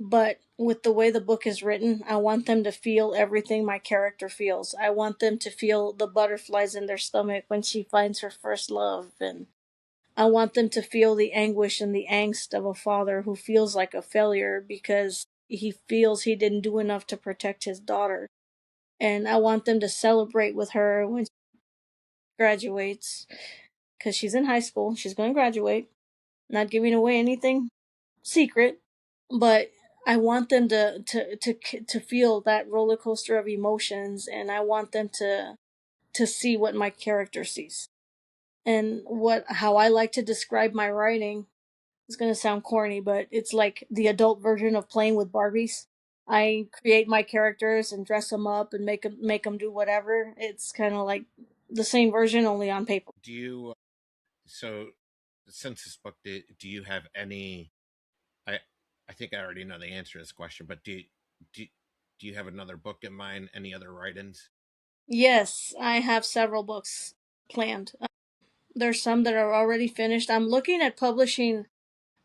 but with the way the book is written, I want them to feel everything my character feels. I want them to feel the butterflies in their stomach when she finds her first love, and I want them to feel the anguish and the angst of a father who feels like a failure because he feels he didn't do enough to protect his daughter. And I want them to celebrate with her when she graduates, because she's in high school. She's going to graduate. Not giving away anything secret, but I want them to feel that roller coaster of emotions, and I want them to see what my character sees. And what how I like to describe my writing, it's going to sound corny, but it's like the adult version of playing with Barbies. I create my characters and dress them up and make them do whatever. It's kind of like the same version, only on paper. Do you so since this book, do you have any I I think I already know the answer to this question, but do, do you have another book in mind? Any other write-ins? Yes, I have several books planned. There's some that are already finished. I'm looking at publishing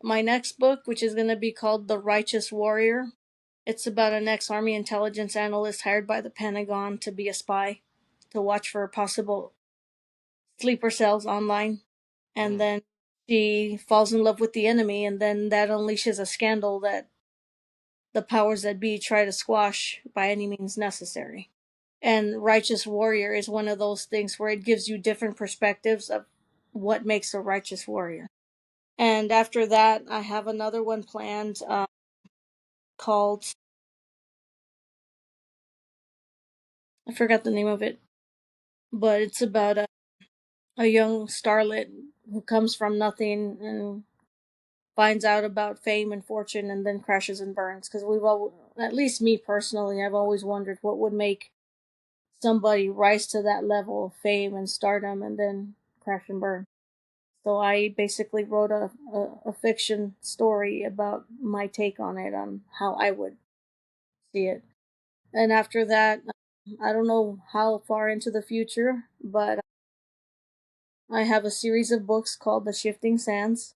my next book, which is going to be called The Righteous Warrior. It's about an ex Army intelligence analyst hired by the Pentagon to be a spy, to watch for possible sleeper cells online. And Mm. then she falls in love with the enemy, and then that unleashes a scandal that the powers that be try to squash by any means necessary. And Righteous Warrior is one of those things where it gives you different perspectives of what makes a righteous warrior. And after that, I have another one planned, called, I forgot the name of it, but it's about a young starlet who comes from nothing and finds out about fame and fortune and then crashes and burns. Because we've all, at least me personally, I've always wondered what would make somebody rise to that level of fame and stardom and then crash and burn. So I basically wrote a fiction story about my take on it, on how I would see it. And after that, I don't know how far into the future, but I have a series of books called The Shifting Sands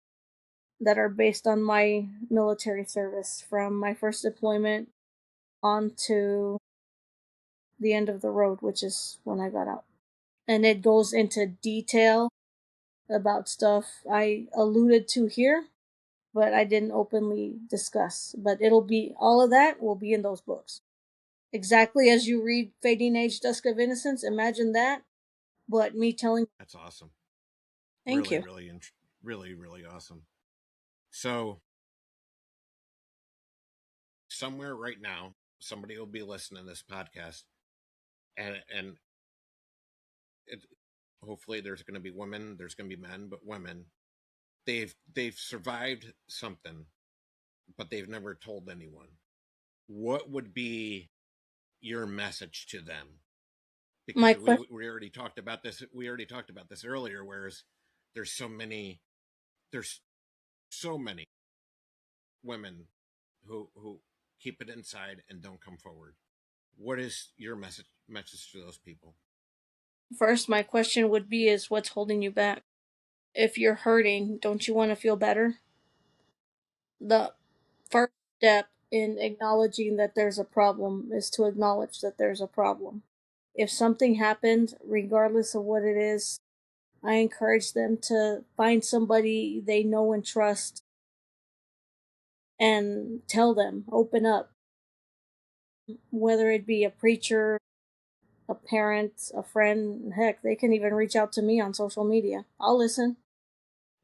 that are based on my military service from my first deployment on to the end of the road, which is when I got out. And it goes into detail about stuff I alluded to here, but I didn't openly discuss. But it'll be, all of that will be in those books. Exactly as you read Fading Age, Dusk of Innocence, imagine that, but me telling. That's awesome. Thank Really, you. really, really, really awesome. So somewhere right now, somebody will be listening to this podcast, and it, hopefully there's going to be women, there's going to be men, but women. They've survived something, but they've never told anyone. What would be your message to them? My Because question. we already talked about this. We already talked about this earlier. Whereas there's so many there's so many women who keep it inside and don't come forward. What is your message to those people? First, my question would be, is what's holding you back? If you're hurting, don't you want to feel better? The first step in acknowledging that there's a problem is to acknowledge that there's a problem. If something happened, regardless of what it is, I encourage them to find somebody they know and trust and tell them, open up, whether it be a preacher, a parent, a friend, heck, they can even reach out to me on social media. I'll listen.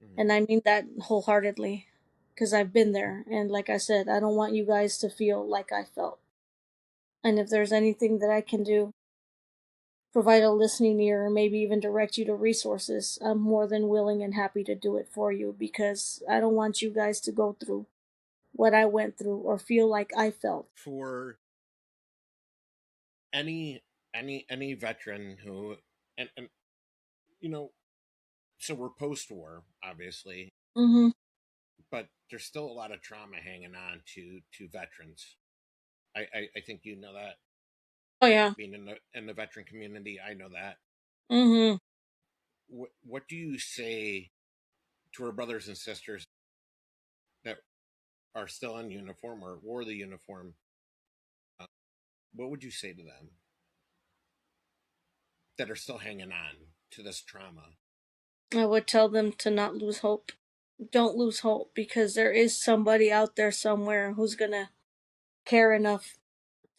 Mhm. And I mean that wholeheartedly because I've been there. And like I said, I don't want you guys to feel like I felt. And if there's anything that I can do, provide a listening ear, or maybe even direct you to resources, I'm more than willing and happy to do it for you because I don't want you guys to go through what I went through or feel like I felt. For any veteran who, and you know, so we're post-war, obviously, Mm-hmm. but there's still a lot of trauma hanging on to veterans. I think you know that, Oh yeah. being in the veteran community. I know that. Mm-hmm. What do you say to our brothers and sisters that are still in uniform or wore the uniform? Uh, what would you say to them that are still hanging on to this trauma? I would tell them to not lose hope. Don't lose hope because there is somebody out there somewhere who's gonna care enough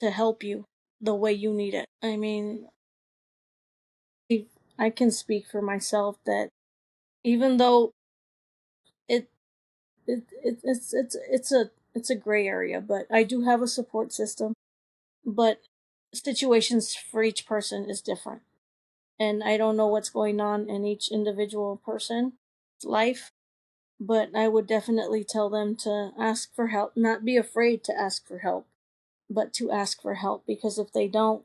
to help you the way you need it. I mean, I can speak for myself that even though it it's a gray area, but I do have a support system. But situations for each person is different, and I don't know what's going on in each individual person's life. But I would definitely tell them to ask for help, not be afraid to ask for help, but to ask for help because if they don't,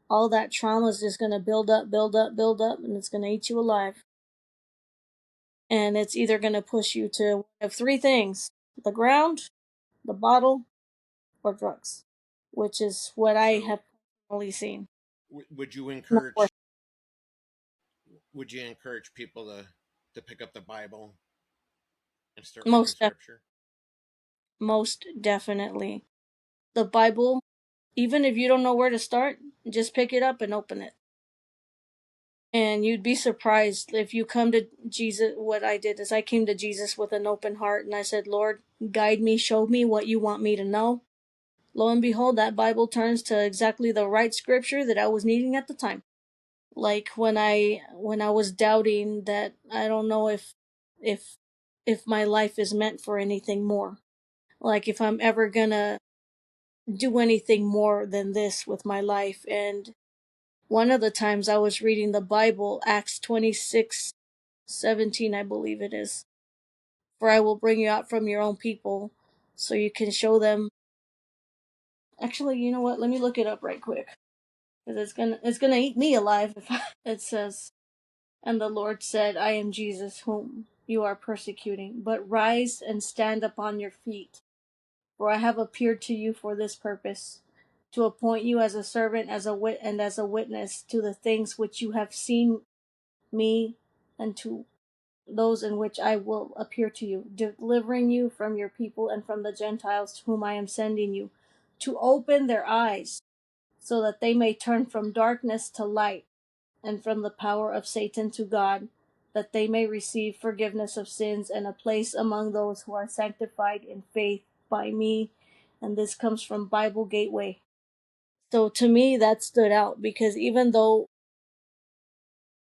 all that trauma is just going to build up, build up, build up, and it's going to eat you alive. And it's either going to push you to one of three things: the ground, the bottle, or drugs, which is what I So, have personally seen. would you Not worth. people to pick up the Bible and start reading Most, Scripture? most definitely. The Bible, even if you don't know where to start, just pick it up and open it. And you'd be surprised if you come to Jesus. What I did is I came to Jesus with an open heart and I said, Lord, guide me, show me what you want me to know. Lo and behold, that Bible turns to exactly the right scripture that I was needing at the time. Like when I was doubting that I don't know if if my life is meant for anything more. Like if I'm ever gonna do anything more than this with my life. And one of the times I was reading the Bible, Acts 26:17, I believe it is. For I will bring you out from your own people so you can show them. Actually, you know what? Let me look it up right quick. Because it's gonna eat me alive if it says, and the Lord said, I am Jesus whom you are persecuting, but rise and stand upon your feet, for I have appeared to you for this purpose, to appoint you as a servant, and as a witness to the things which you have seen me, and to those in which I will appear to you, delivering you from your people and from the Gentiles to whom I am sending you, to open their eyes, so that they may turn from darkness to light, and from the power of Satan to God, that they may receive forgiveness of sins and a place among those who are sanctified in faith by me. And this comes from Bible Gateway. So to me, that stood out because even though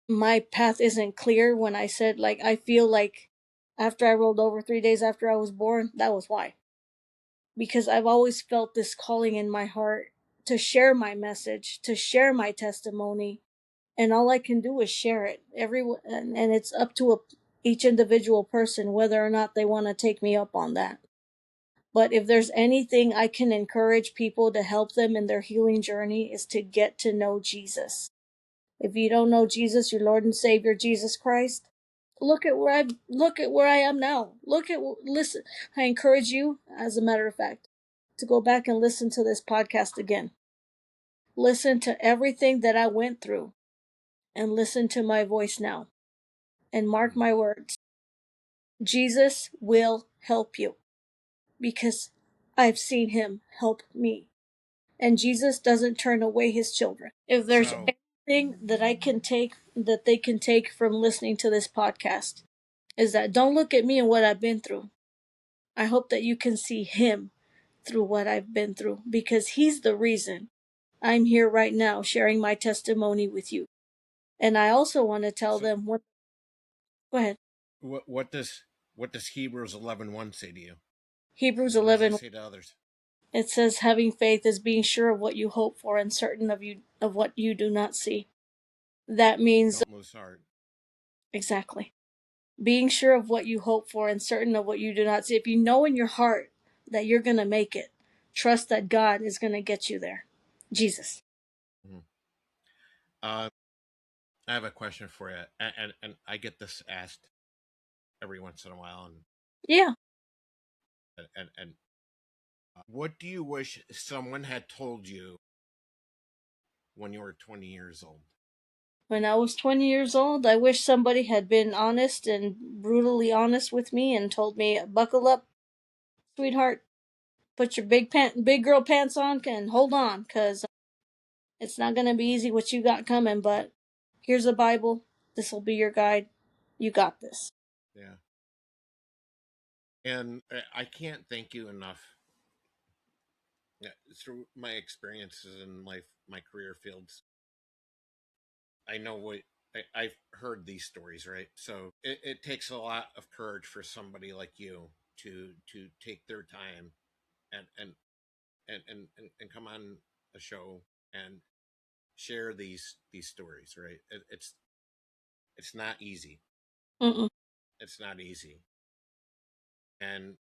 my path isn't clear, when I said, like, I feel like after I rolled over 3 days after I was born, that was why. Because I've always felt this calling in my heart to share my message, to share my testimony, and all I can do is share it. Everyone, and it's up to each individual person whether or not they want to take me up on that. But if there's anything I can encourage people to help them in their healing journey is to get to know Jesus. If you don't know Jesus, your Lord and Savior Jesus Christ, look at where I am now. Listen. I encourage you, as a matter of fact, to go back and listen to this podcast again. Listen to everything that I went through and listen to my voice now. And mark my words, Jesus will help you because I've seen him help me. And Jesus doesn't turn away his children. If there's So, anything that they can take from listening to this podcast, is that don't look at me and what I've been through. I hope that you can see him through what I've been through because he's the reason I'm here right now sharing my testimony with you. And I also want to tell So them what. Go ahead. what does Hebrews 11:1 say to you? Hebrews What does it 11. say to others? It says, having faith is being sure of what you hope for and certain of what you do not see. That means Don't lose heart. exactly being sure of what you hope for and certain of what you do not see. If you know in your heart that you're going to make it, trust that God is going to get you there. Jesus. Mhm. Uh, I have a question for you, and I get this asked every once in a while, Yeah. and what do you wish someone had told you when you were 20 years old? When I was 20 years old, I wish somebody had been honest and brutally honest with me and told me, buckle up, sweetheart, put your big girl pants on and hold on, because it's not going to be easy what you got coming, but here's a Bible. This will be your guide. You got this. Yeah, and I can't thank you enough. Yeah, through my experiences in my career fields, I know what I've heard these stories, right? So it takes a lot of courage for somebody like you to take their time and and come on a show and share these stories, right? It's not easy. Mm-mm. It's not easy. And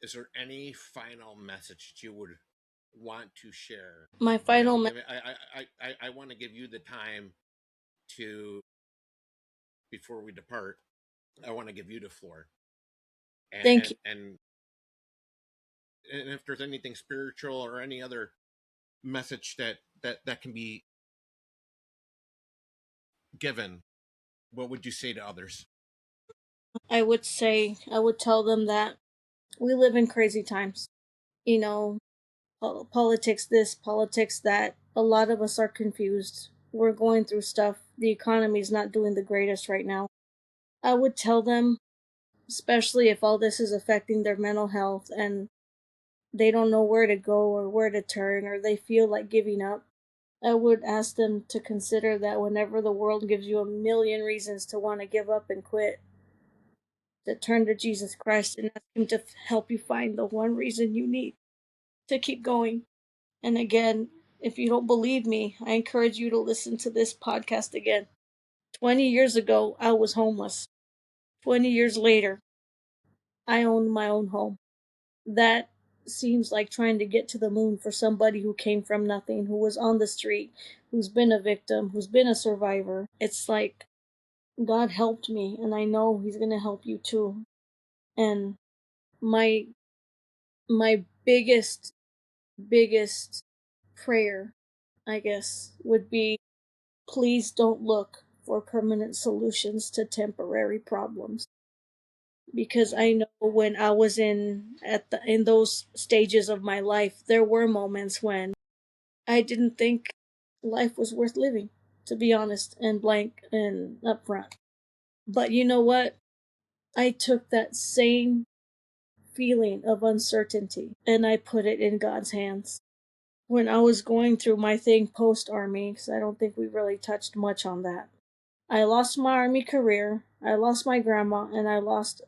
is there any final message that you would want to share? My And final. I want to give you the time to, before we depart, I want to give you the floor. And Thank and you. and, and if there's anything spiritual or any other message that can be given, what would you say to others? I would tell them that we live in crazy times. You know, politics this, politics that. A lot of us are confused. We're going through stuff. The economy's not doing the greatest right now. I would tell them, especially if all this is affecting their mental health and they don't know where to go or where to turn or they feel like giving up, I would ask them to consider that whenever the world gives you a million reasons to want to give up and quit, to turn to Jesus Christ and ask Him to help you find the one reason you need to keep going. And again, if you don't believe me, I encourage you to listen to this podcast again. 20 years ago, I was homeless. 20 years later, I own my own home. That seems like trying to get to the moon for somebody who came from nothing, who was on the street, who's been a victim, who's been a survivor. It's like God helped me, and I know He's going to help you too. And my my biggest prayer, I guess, would be please don't look for permanent solutions to temporary problems, because I know when I was in those stages of my life, there were moments when I didn't think life was worth living, to be honest and blank and upfront. But you know what? I took that same feeling of uncertainty and I put it in God's hands. When I was going through my thing post army, because I don't think we really touched much on that, I lost my army career, I lost my grandma, and I lost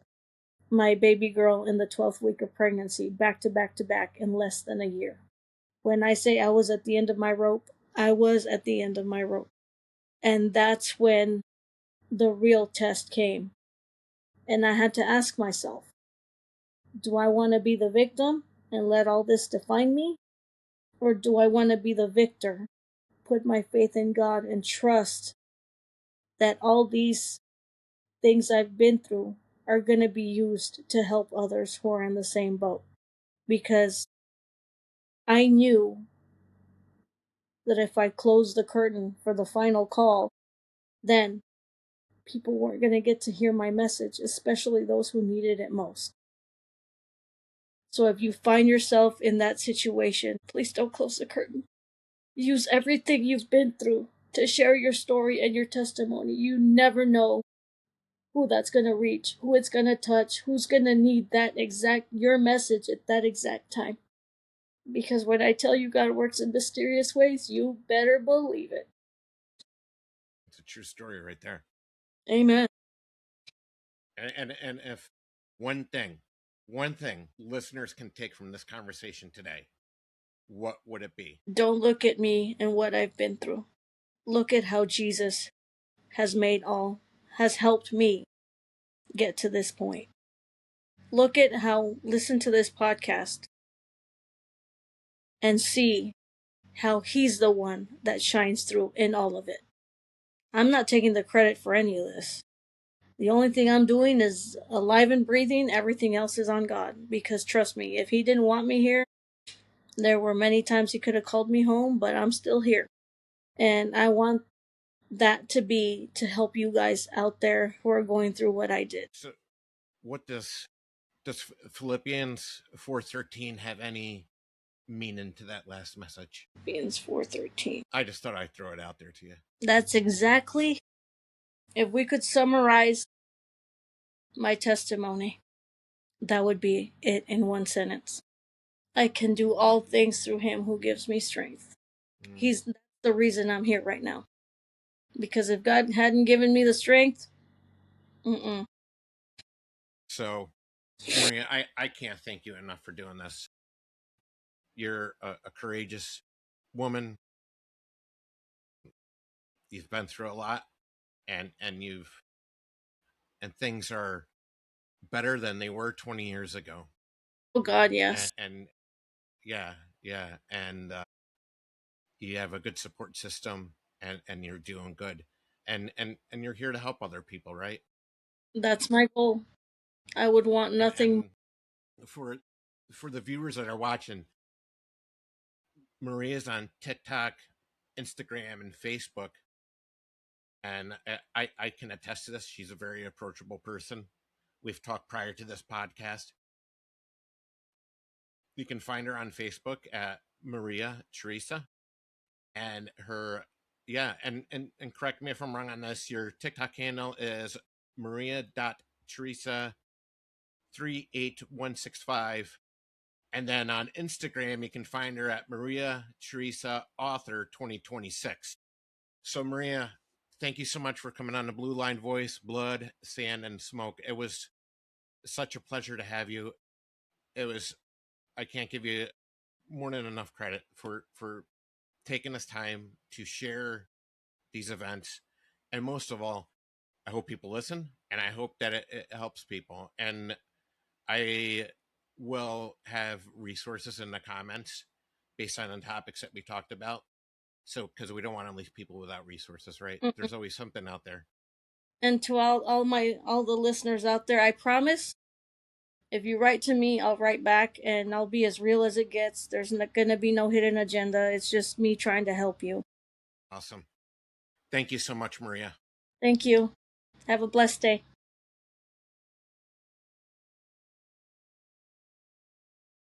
my baby girl in the 12th week of pregnancy, back to back to back in less than a year. When I say I was at the end of my rope, I was at the end of my rope. And that's when the real test came. And I had to ask myself, do I want to be the victim and let all this define me? Or do I want to be the victor, put my faith in God, and trust that all these things I've been through are going to be used to help others who are in the same boat? Because I knew that if I closed the curtain for the final call, then people weren't going to get to hear my message, especially those who needed it most. So if you find yourself in that situation, please don't close the curtain. Use everything you've been through to share your story and your testimony. You never know who that's going to reach, who it's going to touch, who's going to need that exact your message at that exact time. Because when I tell you God works in mysterious ways, you better believe it. It's a true story right there. Amen. And if one thing listeners can take from this conversation today, what would it be? Don't look at me and what I've been through. Look at how Jesus has helped me get to this point. Listen to this podcast and see how he's the one that shines through in all of it. I'm not taking the credit for any of this. The only thing I'm doing is alive and breathing. Everything else is on God. Because trust me, if he didn't want me here, there were many times he could have called me home, but I'm still here. And I want that to help you guys out there who are going through what I did. So what does Philippians 4:13 have any meaning to that last message? Philippians 4:13. I just thought I'd throw it out there to you. That's exactly, if we could summarize my testimony, that would be it in one sentence. I can do all things through him who gives me strength. That's the reason I'm here right now. Because if God hadn't given me the strength, So, Maria, I can't thank you enough for doing this. You're a courageous woman. You've been through a lot, and things are better than they were 20 years ago. Oh God, yes. And yeah, and you have a good support system, and you're doing good, and you're here to help other people, right? That's my goal. I would want nothing. And for the viewers that are watching, Maria's on TikTok, Instagram, and Facebook, and I can attest to this. She's a very approachable person. We've talked prior to this podcast. You can find her on Facebook at Maria Teresa, and her and correct me if I'm wrong on this. Your TikTok handle is Maria.Teresa38165. And then on Instagram, you can find her at Maria Teresa Author 2026. So, Maria, thank you so much for coming on the Blue Line Voice, Blood, Sand, and Smoke. It was such a pleasure to have you. I can't give you more than enough credit for taking this time to share these events. And most of all, I hope people listen, and I hope that it helps people. And I will have resources in the comments based on the topics that we talked about. So, because we don't want to leave people without resources, right? Mm-hmm. There's always something out there. And to all the listeners out there, I promise, if you write to me, I'll write back, and I'll be as real as it gets. There's not going to be no hidden agenda. It's just me trying to help you. Awesome. Thank you so much, Maria. Thank you. Have a blessed day.